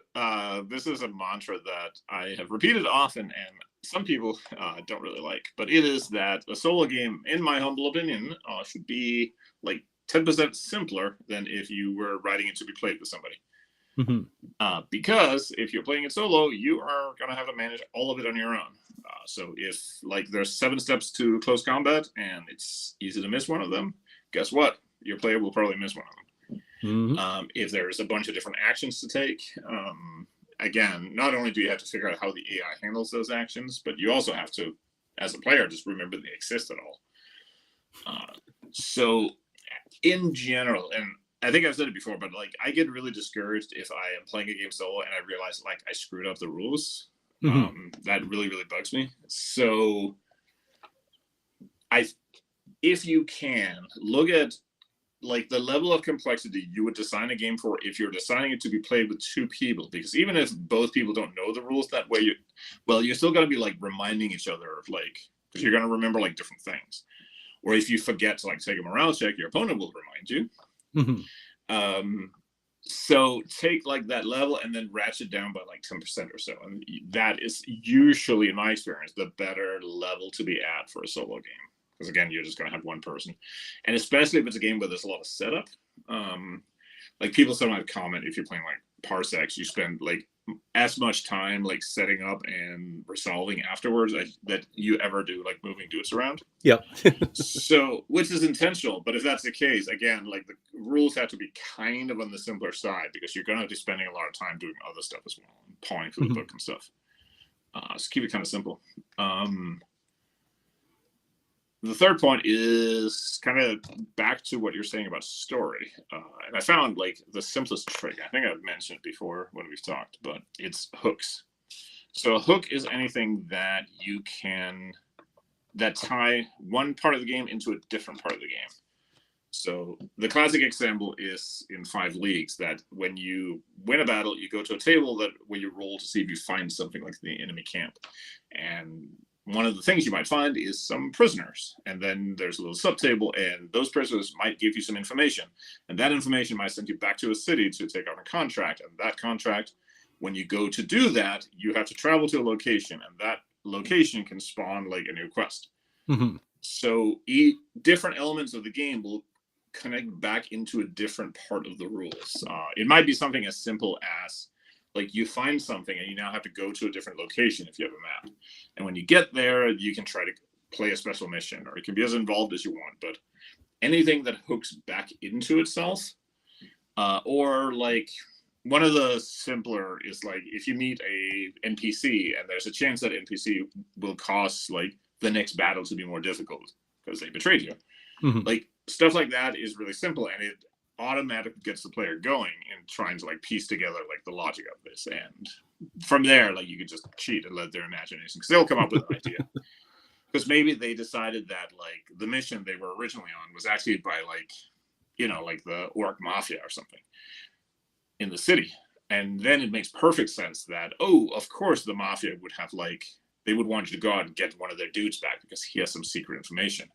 this is a mantra that I have repeated often, and some people don't really like. But it is that a solo game, in my humble opinion, should be like 10% simpler than if you were writing it to be played with somebody. Because if you're playing it solo, you are going to have to manage all of it on your own. So if like there's 7 steps to close combat and it's easy to miss one of them, guess what? Your player will probably miss one of them. If there's a bunch of different actions to take, again, not only do you have to figure out how the AI handles those actions, but you also have to, as a player, just remember they exist at all. So in general, and I think I've said it before, but like I get really discouraged if I am playing a game solo and I realize like I screwed up the rules. That really, really bugs me. So if you can, look at like the level of complexity you would design a game for if you're designing it to be played with 2 people, because even if both people don't know the rules that way, you're still going to be like reminding each other of like, because you're going to remember like different things. Or if you forget to like take a morale check, your opponent will remind you. So take like that level and then ratchet down by like 10% or so. And that is usually, in my experience, the better level to be at for a solo game. Because again, you're just going to have one person. And especially if it's a game where there's a lot of setup. Like people sometimes comment, if you're playing like Parsecs, you spend like as much time like setting up and resolving afterwards that you ever do like moving dudes around. Yep. So, which is intentional, but if that's the case, again, like the rules have to be kind of on the simpler side, because you're going to be spending a lot of time doing other stuff as well, and pawing through the book and stuff. So keep it kind of simple. The third point is kind of back to what you're saying about story. And I found like the simplest trick, I think I've mentioned it before when we've talked, but it's hooks. So a hook is anything that you can, that tie one part of the game into a different part of the game. So the classic example is in 5 Leagues, that when you win a battle, you go to a table that where you roll to see if you find something like the enemy camp. And one of the things you might find is some prisoners. And then there's a little subtable, and those prisoners might give you some information. And that information might send you back to a city to take on a contract. And that contract, when you go to do that, you have to travel to a location, and that location can spawn like a new quest. So different elements of the game will connect back into a different part of the rules. It might be something as simple as like you find something and you now have to go to a different location if you have a map. And when you get there, you can try to play a special mission, or it can be as involved as you want. But anything that hooks back into itself, or like one of the simpler is like if you meet a NPC and there's a chance that NPC will cause like the next battle to be more difficult because they betrayed you. Like stuff like that is really simple, and it automatically gets the player going and trying to like piece together like the logic of this. And from there, like you can just cheat and let their imagination, because they'll come up with an idea. Because maybe they decided that like the mission they were originally on was actually by like, you know, like the orc mafia or something in the city. And then it makes perfect sense that, oh, of course the mafia would have like, they would want you to go out and get one of their dudes back because he has some secret information.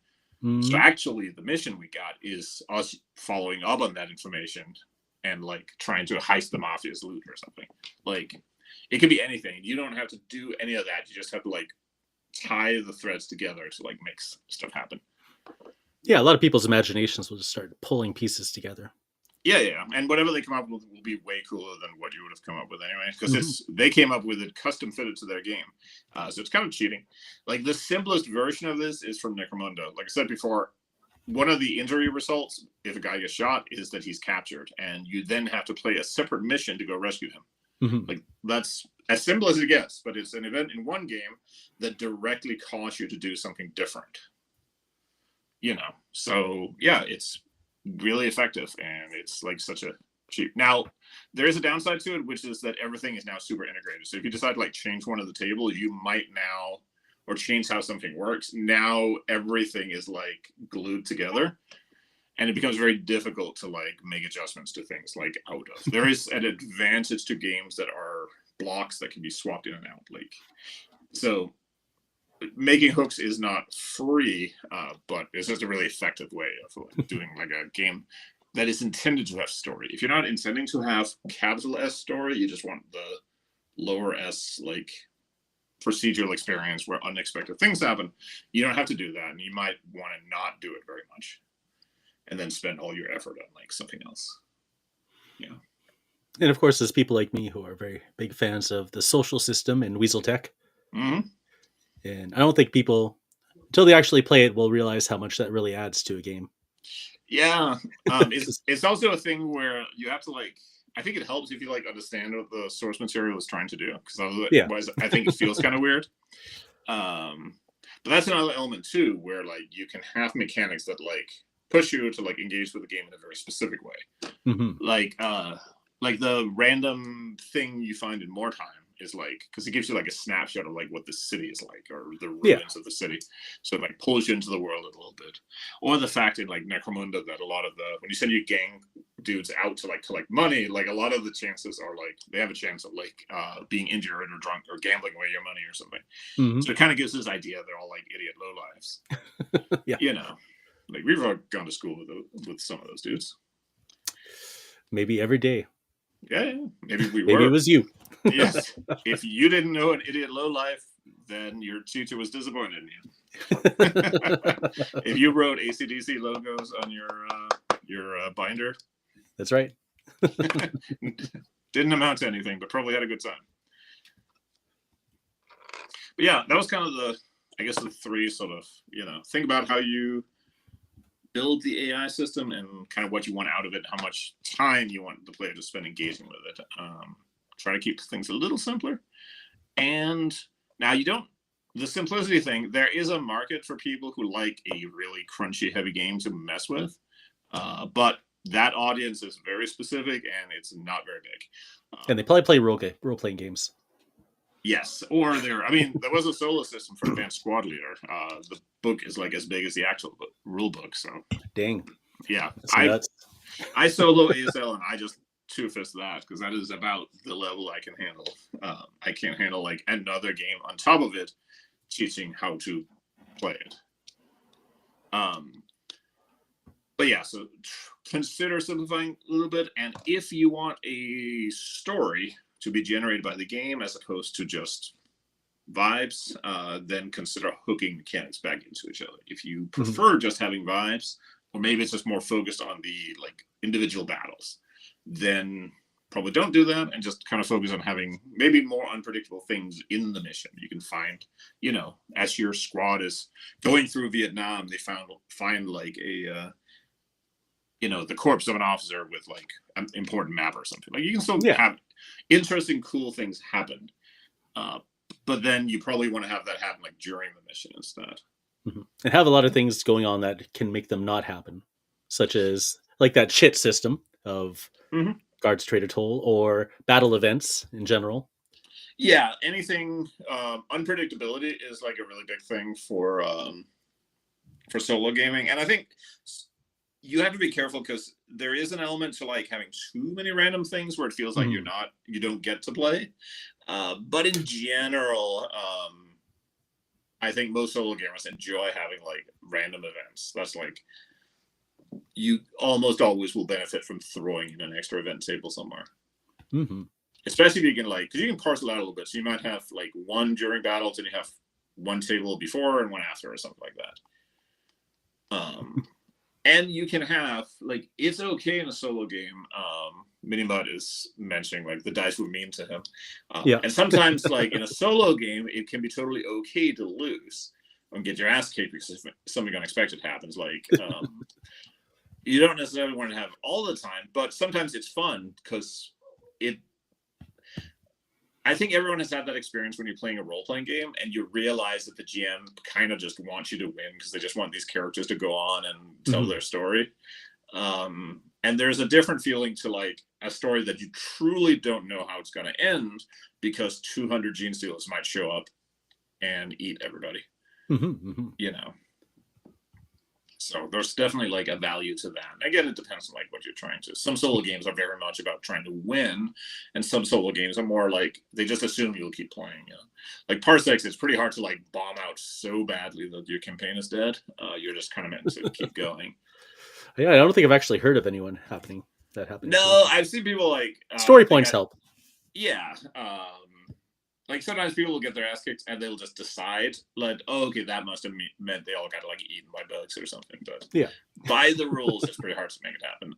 So actually the mission we got is us following up on that information and like trying to heist the mafia's loot or something. Like it could be anything. You don't have to do any of that. You just have to like tie the threads together to like make stuff happen. Yeah, a lot of people's imaginations will just start pulling pieces together. Yeah, and whatever they come up with will be way cooler than what you would have come up with anyway, because Mhm. they came up with it custom fitted to their game, so it's kind of cheating. Like the simplest version of this is from Necromunda. Like I said before, one of the injury results if a guy gets shot is that he's captured, and you then have to play a separate mission to go rescue him. Mhm. Like that's as simple as it gets, but it's an event in one game that directly calls you to do something different. So yeah, it's really effective, and it's like such a cheap. Now, there is a downside to it, which is that everything is now super integrated. So if you decide to like change one of the tables, you might now, or change how something works. Now everything is like glued together, and it becomes very difficult to like make adjustments to things like out of. There is an advantage to games that are blocks that can be swapped in and out. Like so, making hooks is not free, but it's just a really effective way of doing like a game that is intended to have story. If you're not intending to have capital S story, you just want the lower S like procedural experience where unexpected things happen. You don't have to do that, and you might want to not do it very much, and then spend all your effort on like something else. Yeah. And of course, there's people like me who are very big fans of the social system and Weasel Tech. Mm-hmm. And I don't think people, until they actually play it, will realize how much that really adds to a game. Yeah. It's also a thing where you have to like. I think it helps if you like understand what the source material is trying to do, because Yeah. otherwise, I think it feels kind of weird. But that's another element too, where like you can have mechanics that like push you to like engage with the game in a very specific way. Mm-hmm. Like the random thing you find in Wartime is like, because it gives you like a snapshot of like what the city is like, or the ruins of the city, so it like pulls you into the world a little bit. Or the fact in like Necromunda that a lot of when you send your gang dudes out to like collect money, like a lot of the chances are like they have a chance of like being injured or drunk or gambling away your money or something. Mm-hmm. So it kind of gives this idea they're all like idiot lowlives. Yeah. Like we've all gone to school with some of those dudes. Maybe every day. Yeah, maybe we Maybe were. it was you. Yes. If you didn't know an idiot lowlife, then your teacher was disappointed in you. If you wrote AC/DC logos on your binder, that's right. Didn't amount to anything, but probably had a good time. But yeah, that was kind of the three sort of, think about how you build the AI system and kind of what you want out of it, how much time you want the player to spend engaging with it. Try to keep things a little simpler. And now the simplicity thing, there is a market for people who like a really crunchy, heavy game to mess with. But that audience is very specific, and it's not very big. And they probably play role-playing games. Yes, or there was a solo system for Advanced Squad Leader. The book is like as big as the actual rule book. So, dang, yeah, I solo ASL, and I just two-fist that because that is about the level I can handle. I can't handle like another game on top of it, teaching how to play it. But yeah, so consider simplifying a little bit, and if you want a story to be generated by the game as opposed to just vibes, then consider hooking mechanics back into each other. If you prefer just having vibes, or maybe it's just more focused on the like individual battles, then probably don't do that and just kind of focus on having maybe more unpredictable things in the mission. You can find, as your squad is going through Vietnam, they find like a the corpse of an officer with like an important map or something. Like you can still have interesting, cool things happen, but then you probably want to have that happen like during the mission instead. Mm-hmm. And have a lot of things going on that can make them not happen, such as like that shit system of guards, traitor toll, or battle events in general. Yeah, anything unpredictability is like a really big thing for solo gaming, and I think you have to be careful because there is an element to like having too many random things where it feels like you don't get to play. But in general, I think most solo gamers enjoy having like random events. That's like you almost always will benefit from throwing in an extra event table somewhere. Mm-hmm. Especially if you can because you can parcel out a little bit. So you might have like one during battles and you have one table before and one after or something like that. And you can have like it's okay in a solo game. Minimud is mentioning like the dice were mean to him, Yeah. and sometimes like in a solo game, it can be totally okay to lose and get your ass kicked because something unexpected happens. Like you don't necessarily want to have all the time, but sometimes it's fun because it. I think everyone has had that experience when you're playing a role-playing game and you realize that the GM kind of just wants you to win because they just want these characters to go on and tell their story. And there's a different feeling to like a story that you truly don't know how it's going to end because 200 gene stealers might show up and eat everybody. You know. So there's definitely like a value to that. Again, it depends on like what you're trying to. Some solo games are very much about trying to win, and some solo games are more like they just assume you'll keep playing. You know? Like Parsecs, it's pretty hard to like bomb out so badly that your campaign is dead. You're just kind of meant to keep going. Yeah, I don't think I've actually heard of anyone happening. No, I've seen people like story points help. Yeah. Like sometimes people will get their ass kicked and they'll just decide like, oh, okay, that must have meant they all got like eaten by bugs or something. But yeah, by the rules, it's pretty hard to make it happen.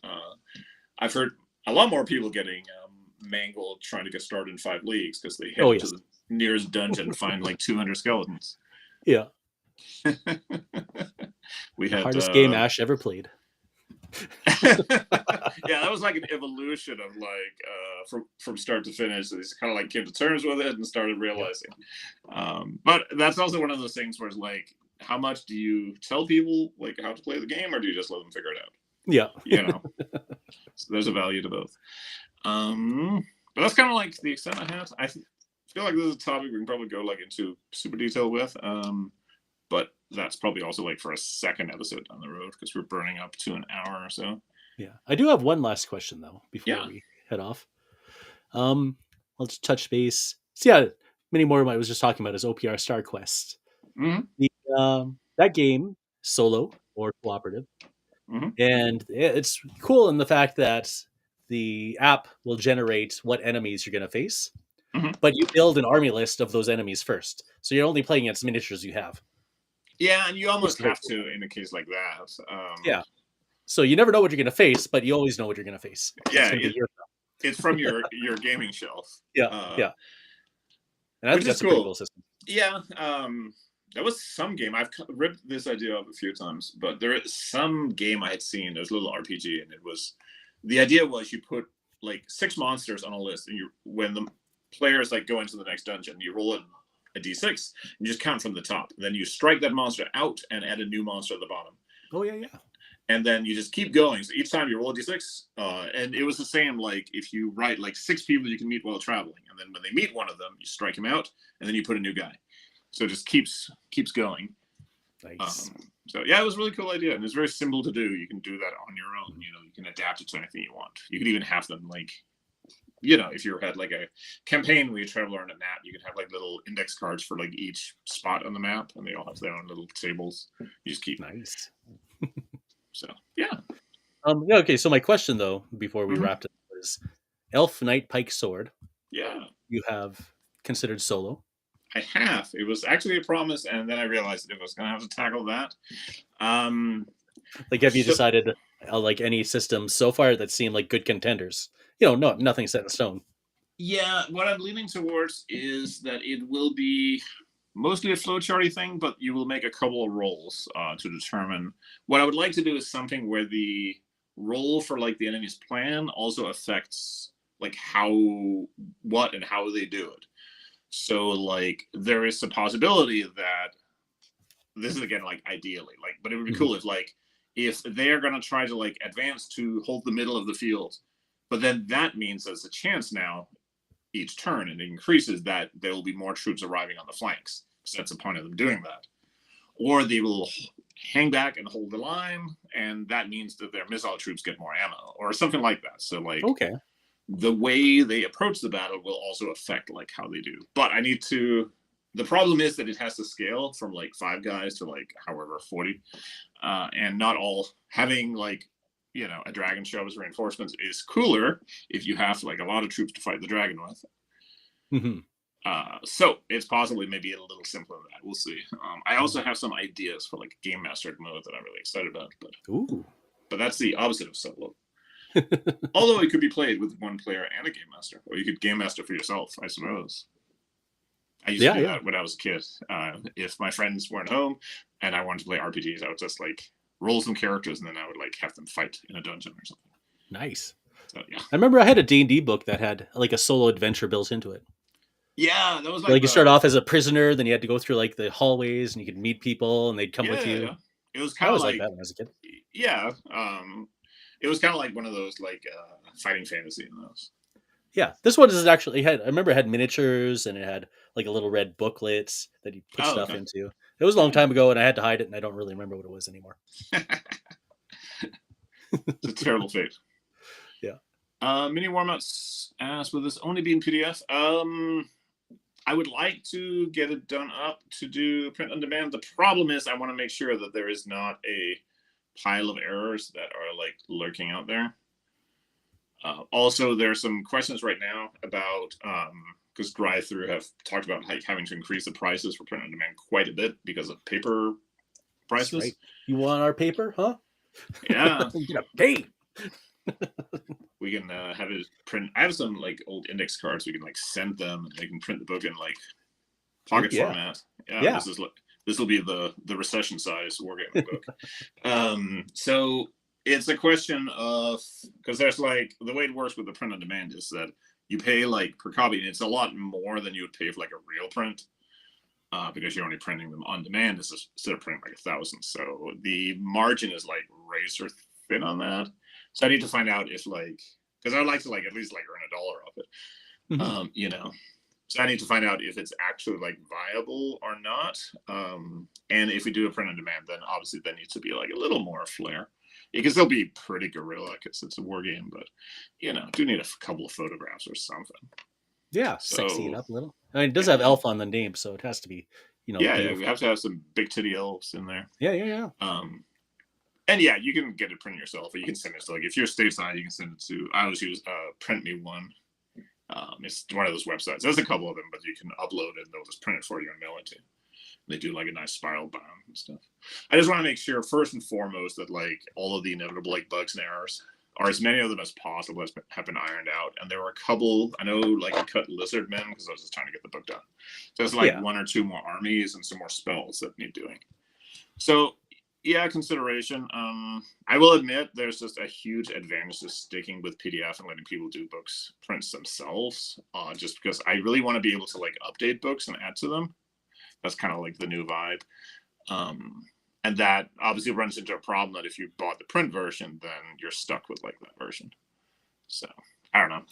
I've heard a lot more people getting mangled trying to get started in 5 leagues because they head to the nearest dungeon and find like 200 skeletons. Yeah. We had hardest game Ash ever played. Yeah, that was like an evolution of like from start to finish. So he's kind of like came to terms with it and started realizing. But that's also one of those things where it's like, how much do you tell people like how to play the game, or do you just let them figure it out? Yeah, you know. So there's a value to both. But that's kind of like the extent I had. I feel like this is a topic we can probably go like into super detail with. But that's probably also like for a second episode down the road because we're burning up to an hour or so. Yeah, I do have one last question though before we head off. Let's touch base. So yeah, many more I was just talking about is OPR Star Quest. That game, solo or cooperative, and it's cool in the fact that the app will generate what enemies you're going to face, but you build an army list of those enemies first, so you're only playing against miniatures you have. Yeah, and you almost have to in a case like that. Yeah. So you never know what you're going to face, but you always know what you're going to face. Yeah, it's from your gaming shelf. Yeah, yeah. And I think that's cool. A pretty cool system. Yeah, there was some game I've ripped this idea up a few times, but there is some game I had seen. There was a little RPG, and the idea was you put like 6 monsters on a list, and when the players like go into the next dungeon, you roll a d6, and you just count from the top. And then you strike that monster out and add a new monster at the bottom. Oh yeah. And then you just keep going. So each time you roll a d6, and it was the same. Like if you write like 6 people you can meet while traveling, and then when they meet one of them, you strike him out, and then you put a new guy. So it just keeps going. Nice. So yeah, it was a really cool idea, and it's very simple to do. You can do that on your own. You know, you can adapt it to anything you want. You could even have them like, you know, if you had like a campaign where you travel around a map, you could have like little index cards for like each spot on the map, and they all have their own little tables. You just keep nice. So yeah. Okay. So my question though, before we wrapped it, was Elf Knight Pike Sword. Yeah. You have considered solo. I have. It was actually a promise, and then I realized that I was going to have to tackle that. Like, have you decided like any systems so far that seem like good contenders? You know, no, nothing set in stone. Yeah, what I'm leaning towards is that it will be mostly a flowcharty thing, but you will make a couple of rolls to determine. What I would like to do is something where the roll for like the enemy's plan also affects like what and how they do it. So like there is a possibility that this is again like ideally like, but it would be cool if they're going to try to like advance to hold the middle of the field, but then that means there's a chance now each turn, and it increases that there will be more troops arriving on the flanks. So that's the point of them doing that. Or they will hang back and hold the line, and that means that their missile troops get more ammo or something like that. So like the way they approach the battle will also affect like how they do. But the problem is that it has to scale from like 5 guys to like however 40, and not all having like, you know, a dragon show as reinforcements is cooler if you have like a lot of troops to fight the dragon with. So it's possibly maybe a little simpler than that. We'll see. I also have some ideas for like game mastered mode that I'm really excited about. But but that's the opposite of solo. Although it could be played with one player and a game master, or you could game master for yourself, I suppose. I used to do that when I was a kid. If my friends weren't home and I wanted to play RPGs, I would just like roll some characters and then I would like have them fight in a dungeon or something. Nice. So, yeah. I remember I had a D&D book that had like a solo adventure built into it. Yeah, that was like you start off as a prisoner, then you had to go through like the hallways and you could meet people and they'd come with you. Yeah. It was kind I of was like that when I was a kid. Yeah. It was kind of like one of those like fighting fantasy in those. Yeah, this one is actually I remember it had miniatures and it had like a little red booklets that you put stuff into. It was a long time ago and I had to hide it and I don't really remember what it was anymore. It's a terrible fate. Yeah. Mini warm-ups asked, will this only be in PDF? I would like to get it done up to do print on demand. The problem is I want to make sure that there is not a pile of errors that are like lurking out there. Also, there's some questions right now about because Drive-Thru have talked about like having to increase the prices for print on demand quite a bit because of paper prices. That's right. You want our paper, huh? Yeah. You're gonna pay. We can have it print. I have some like old index cards. We can like send them and they can print the book in like pocket format. Yeah. This will be the recession size Wargaming book. So it's a question of, because there's like the way it works with the print on demand is that you pay like per copy, and it's a lot more than you would pay for like a real print. Because you're only printing them on demand instead of printing like 1,000. So the margin is like razor thin on that. So I need to find out if like, because I'd like to like at least like earn $1 off it, you know. So I need to find out if it's actually like viable or not. And if we do a print on demand, then obviously there needs to be like a little more flair. It can still be pretty guerrilla because it's a war game, but you know, do need a couple of photographs or something. Yeah, sexy it up a little. I mean, it does have elf on the name, so it has to be, you know. Yeah, we have to have some big titty elves in there. Yeah. And yeah, you can get it printed yourself, or you can send it to like if you're stateside, you can send it to. I always use Print Me One. It's one of those websites. There's a couple of them, but you can upload it and they'll just print it for you and mail it to you. They do like a nice spiral bound and stuff. I just want to make sure first and foremost that like all of the inevitable like bugs and errors, or as many of them as possible, have been ironed out. And there were a couple. I know like I cut Lizard Men because I was just trying to get the book done. So there's like one or two more armies and some more spells that need doing. So yeah, consideration. I will admit there's just a huge advantage to sticking with PDF and letting people do books prints themselves. Just because I really want to be able to like update books and add to them. That's kind of like the new vibe. And that obviously runs into a problem that if you bought the print version, then you're stuck with like that version. So I don't know.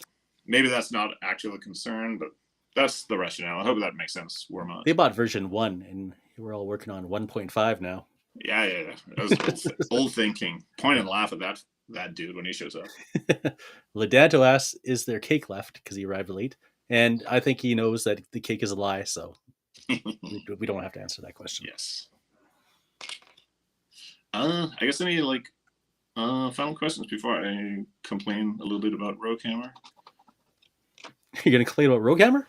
Maybe that's not actually a concern, but that's the rationale. I hope that makes sense. They bought version 1 and we're all working on 1.5 now. Yeah. That was old thinking. Point and laugh at that dude when he shows up. Ledanto asks, is there cake left? Because he arrived late. And I think he knows that the cake is a lie, so we don't have to answer that question. Yes. I guess any like final questions before I complain a little bit about Roguehammer? You're gonna complain about Roguehammer?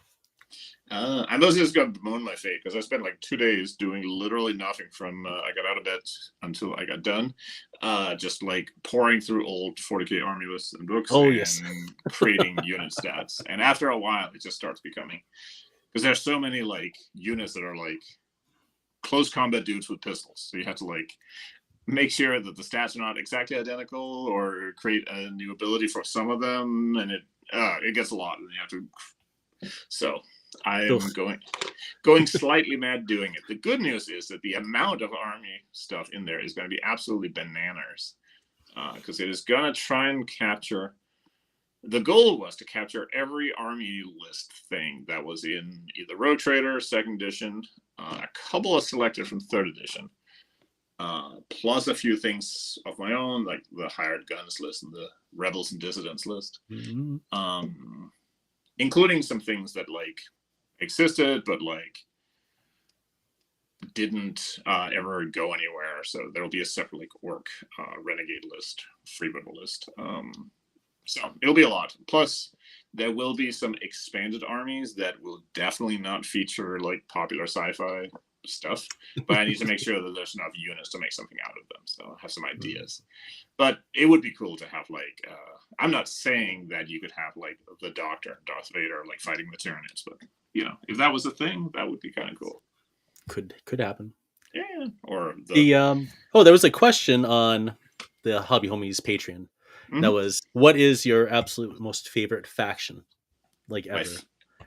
I'm mostly just gonna bemoan my fate because I spent like 2 days doing literally nothing from I got out of bed until I got done, just like pouring through old 40k army lists and books and creating unit stats. And after a while, it just starts becoming, because there's so many like units that are like close combat dudes with pistols, so you have to like make sure that the stats are not exactly identical or create a new ability for some of them, and it gets a lot, and you have to. So I'm going slightly mad doing it. The good news is that the amount of army stuff in there is going to be absolutely bananas, because it is going to try and capture. The goal was to capture every army list thing that was in either Rogue Trader, 2nd edition, a couple of selected from 3rd edition, plus a few things of my own, like the hired guns list and the rebels and dissidents list, including some things that like existed but like didn't ever go anywhere. So there'll be a separate like orc renegade list, freebooter list. So it'll be a lot. Plus, there will be some expanded armies that will definitely not feature like popular sci-fi stuff, but I need to make sure that there's enough units to make something out of them. So I have some ideas. But it would be cool to have like I'm not saying that you could have like the Doctor and Darth Vader like fighting the Tyranids, but you know, if that was a thing, that would be kind of cool. Could happen. Yeah. Or The there was a question on the Hobby Homies Patreon that was, what is your absolute most favorite faction, like ever?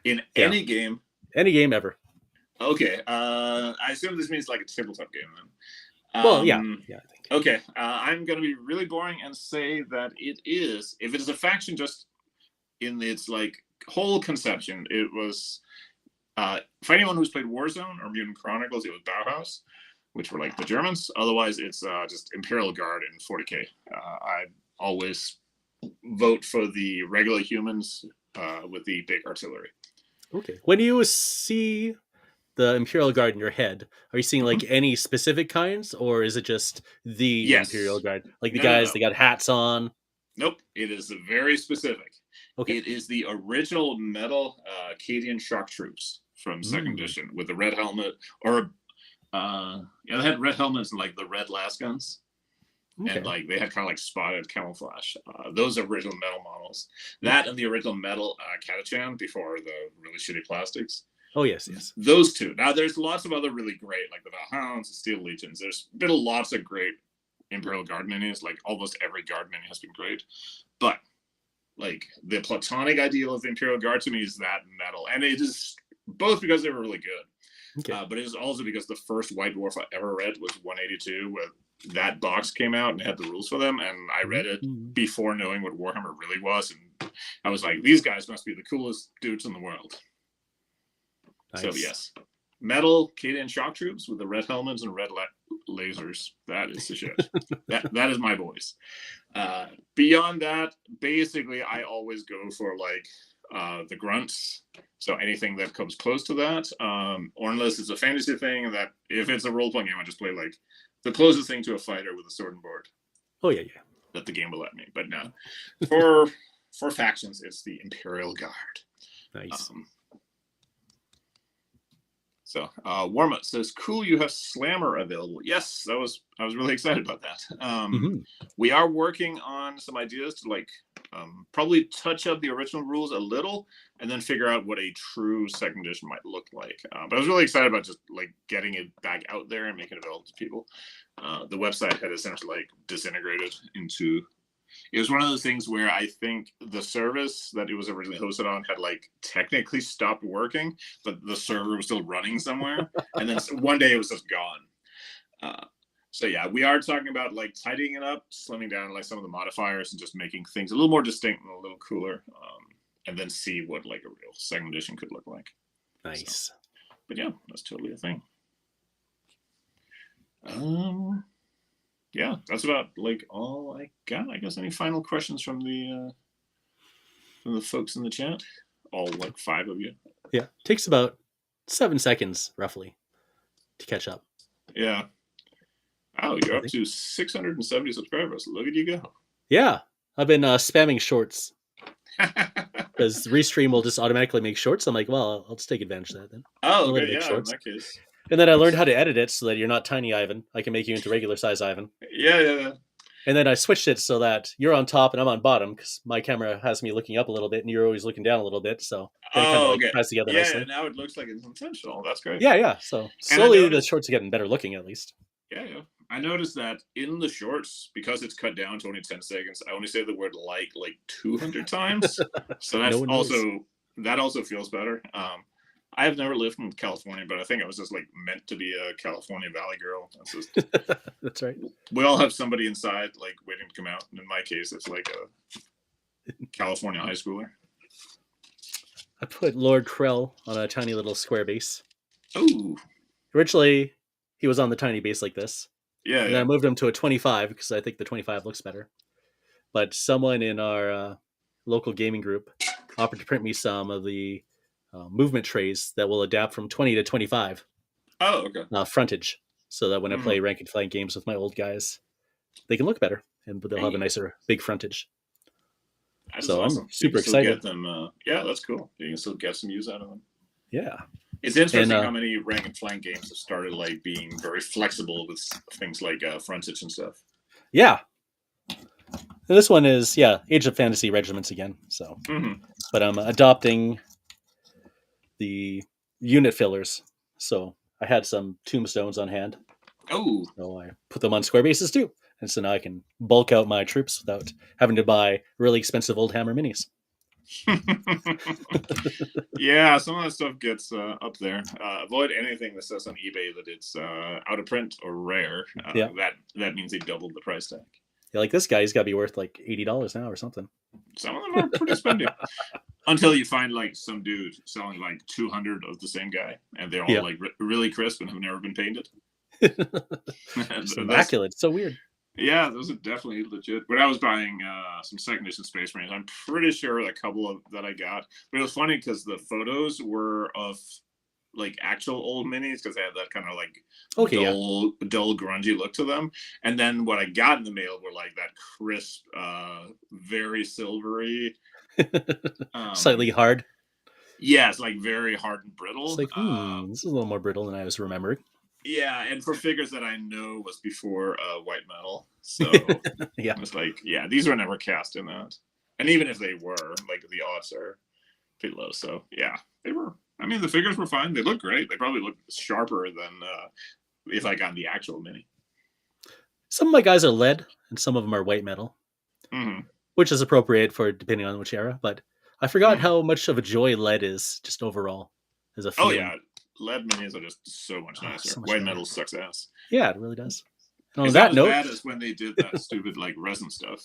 In any game? Any game ever. Okay. I assume this means like a tabletop game then. Well, yeah, I think. Okay. I'm going to be really boring and say that it is, if it is a faction just in its like whole conception, it was, for anyone who's played Warzone or Mutant Chronicles, it was Bauhaus, which were like the Germans. Otherwise, it's just Imperial Guard in 40k. I always vote for the regular humans with the big artillery. Okay. When you see the Imperial Guard in your head, are you seeing like any specific kinds, or is it just the Imperial Guard? Like the guys, they got hats on? Nope. It is very specific. Okay. It is the original metal Acadian shock troops from second edition with the red helmet, or they had red helmets and like the red lasguns. Okay. And like they had kind of like spotted camouflage. Those original metal models. That and the original metal Catachan before the really shitty plastics. Oh, yes. Those two. Now, there's lots of other really great, like the Valhounds, the Steel Legions. There's been lots of great Imperial Guard minis. Like almost every Guard mini has been great. But like the platonic ideal of the Imperial Guard to me is that metal. And it is both because they were really good. Okay. But it is also because the first White Dwarf I ever read was 182, where that box came out and had the rules for them. And I read it before knowing what Warhammer really was. And I was like, these guys must be the coolest dudes in the world. Nice. So yes, metal Acadian shock troops with the red helmets and red lasers. That is the shit. that is my voice. Beyond that, basically, I always go for like the grunts. So anything that comes close to that, or unless it's a fantasy thing, that if it's a role playing game, I just play like the closest thing to a fighter with a sword and board. Oh yeah. That the game will let me. But no, for factions, it's the Imperial Guard. Nice. So Warmut says, cool, you have Slammer available. Yes, I was really excited about that. We are working on some ideas to like probably touch up the original rules a little and then figure out what a true second edition might look like. But I was really excited about just like getting it back out there and making it available to people. The website had essentially like disintegrated into... It was one of those things where I think the service that it was originally hosted on had like technically stopped working, but the server was still running somewhere. And then one day it was just gone. So yeah, we are talking about like tidying it up, slimming down like some of the modifiers and just making things a little more distinct and a little cooler. And then see what like a real second edition could look like. Nice. So, but yeah, that's totally a thing. Yeah, that's about like all I got. I guess any final questions from the folks in the chat? All like 5 of you. Yeah, takes about 7 seconds roughly to catch up. Yeah. Oh, you're up to 670 subscribers. Look at you go. Yeah, I've been spamming shorts because Restream will just automatically make shorts. I'm like, well, I'll just take advantage of that then. Oh, okay, yeah, shorts. In that case. And then I learned how to edit it so that you're not tiny Ivan. I can make you into regular size Ivan. Yeah. And then I switched it so that you're on top and I'm on bottom because my camera has me looking up a little bit and you're always looking down a little bit. So it kind of like ties together nicely. Yeah, now it looks like it's intentional. That's great. Yeah. So slowly the shorts are getting better looking at least. Yeah. I noticed that in the shorts, because it's cut down to only 10 seconds, I only say the word like 200 times. So that's that also feels better. I have never lived in California, but I think I was just like meant to be a California Valley girl. That's just that's right. We all have somebody inside like waiting to come out. And in my case, it's like a California high schooler. I put Lord Krell on a tiny little square base. Oh. Originally, he was on the tiny base like this. Yeah. And I moved him to a 25 because I think the 25 looks better. But someone in our local gaming group offered to print me some of the movement trays that will adapt from 20 to 25. Oh, okay. Frontage, so that when I play rank and flank games with my old guys, they can look better and they'll have a nicer big frontage. So awesome. I'm super excited. Get them, yeah, that's cool. You can still get some use out of them. Yeah. It's And interesting how many rank and flank games have started like being very flexible with things like frontage and stuff. yeah, and this one is Age of Fantasy Regiments again. So, but I'm adopting the unit fillers. So I had some tombstones on hand. Oh, So I put them on square bases too. And so now I can bulk out my troops without having to buy really expensive old hammer minis. yeah, some of that stuff gets up there. Avoid anything that says on eBay that it's out of print or rare. Yeah. That means they doubled the price tag. Yeah, like this guy, he's got to be worth like $80 now or something. Some of them are pretty spendy. Until you find like some dude selling like 200 of the same guy, and they're all like really crisp and have never been painted. It's immaculate. It's so weird. Yeah, those are definitely legit. When I was buying some second edition Space Marines, I'm pretty sure a couple of that I got. But it was funny because the photos were of like actual old minis because they had that kind of like dull, grungy look to them. And then what I got in the mail were like that crisp, very silvery, slightly hard. Yeah, it's like very hard and brittle. It's like, this is a little more brittle than I was remembering. Yeah, and for figures that I know was before white metal. So yeah, it's like, yeah, these were never cast in that. And even if they were, like the odds are pretty low. So yeah, they were. I mean, the figures were fine. They look great. They probably look sharper than if I got the actual mini. Some of my guys are lead, and some of them are white metal, which is appropriate for depending on which era. But I forgot how much of a joy lead is just overall as a feeling. Oh yeah, lead minis are just so much nicer. So much white metal sucks ass. Yeah, it really does. And on that note, bad as when they did that stupid like resin stuff.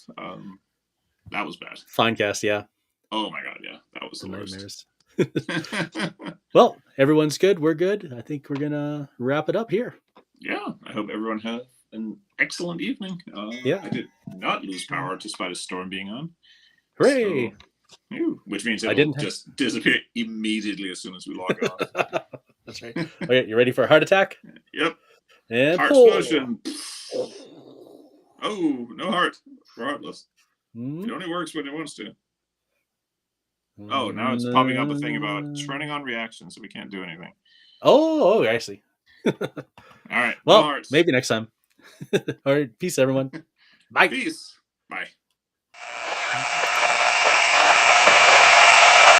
That was bad. Finecast, yeah. Oh my god, yeah, that was the worst. Well, everyone's good. We're good. I think we're gonna wrap it up here. Yeah, I hope everyone had an excellent evening. I did not lose power despite a storm being on. Hooray! So, which means it'll just disappear immediately as soon as we log off. That's right. Okay, you ready for a heart attack? Yep. And heart explosion. Oh, no heart. Heartless. It only works when it wants to. Oh, now it's popping up a thing about turning on reactions, so we can't do anything. Oh, I see. All right. Well, maybe next time. All right. Peace, everyone. Bye. Peace. Bye.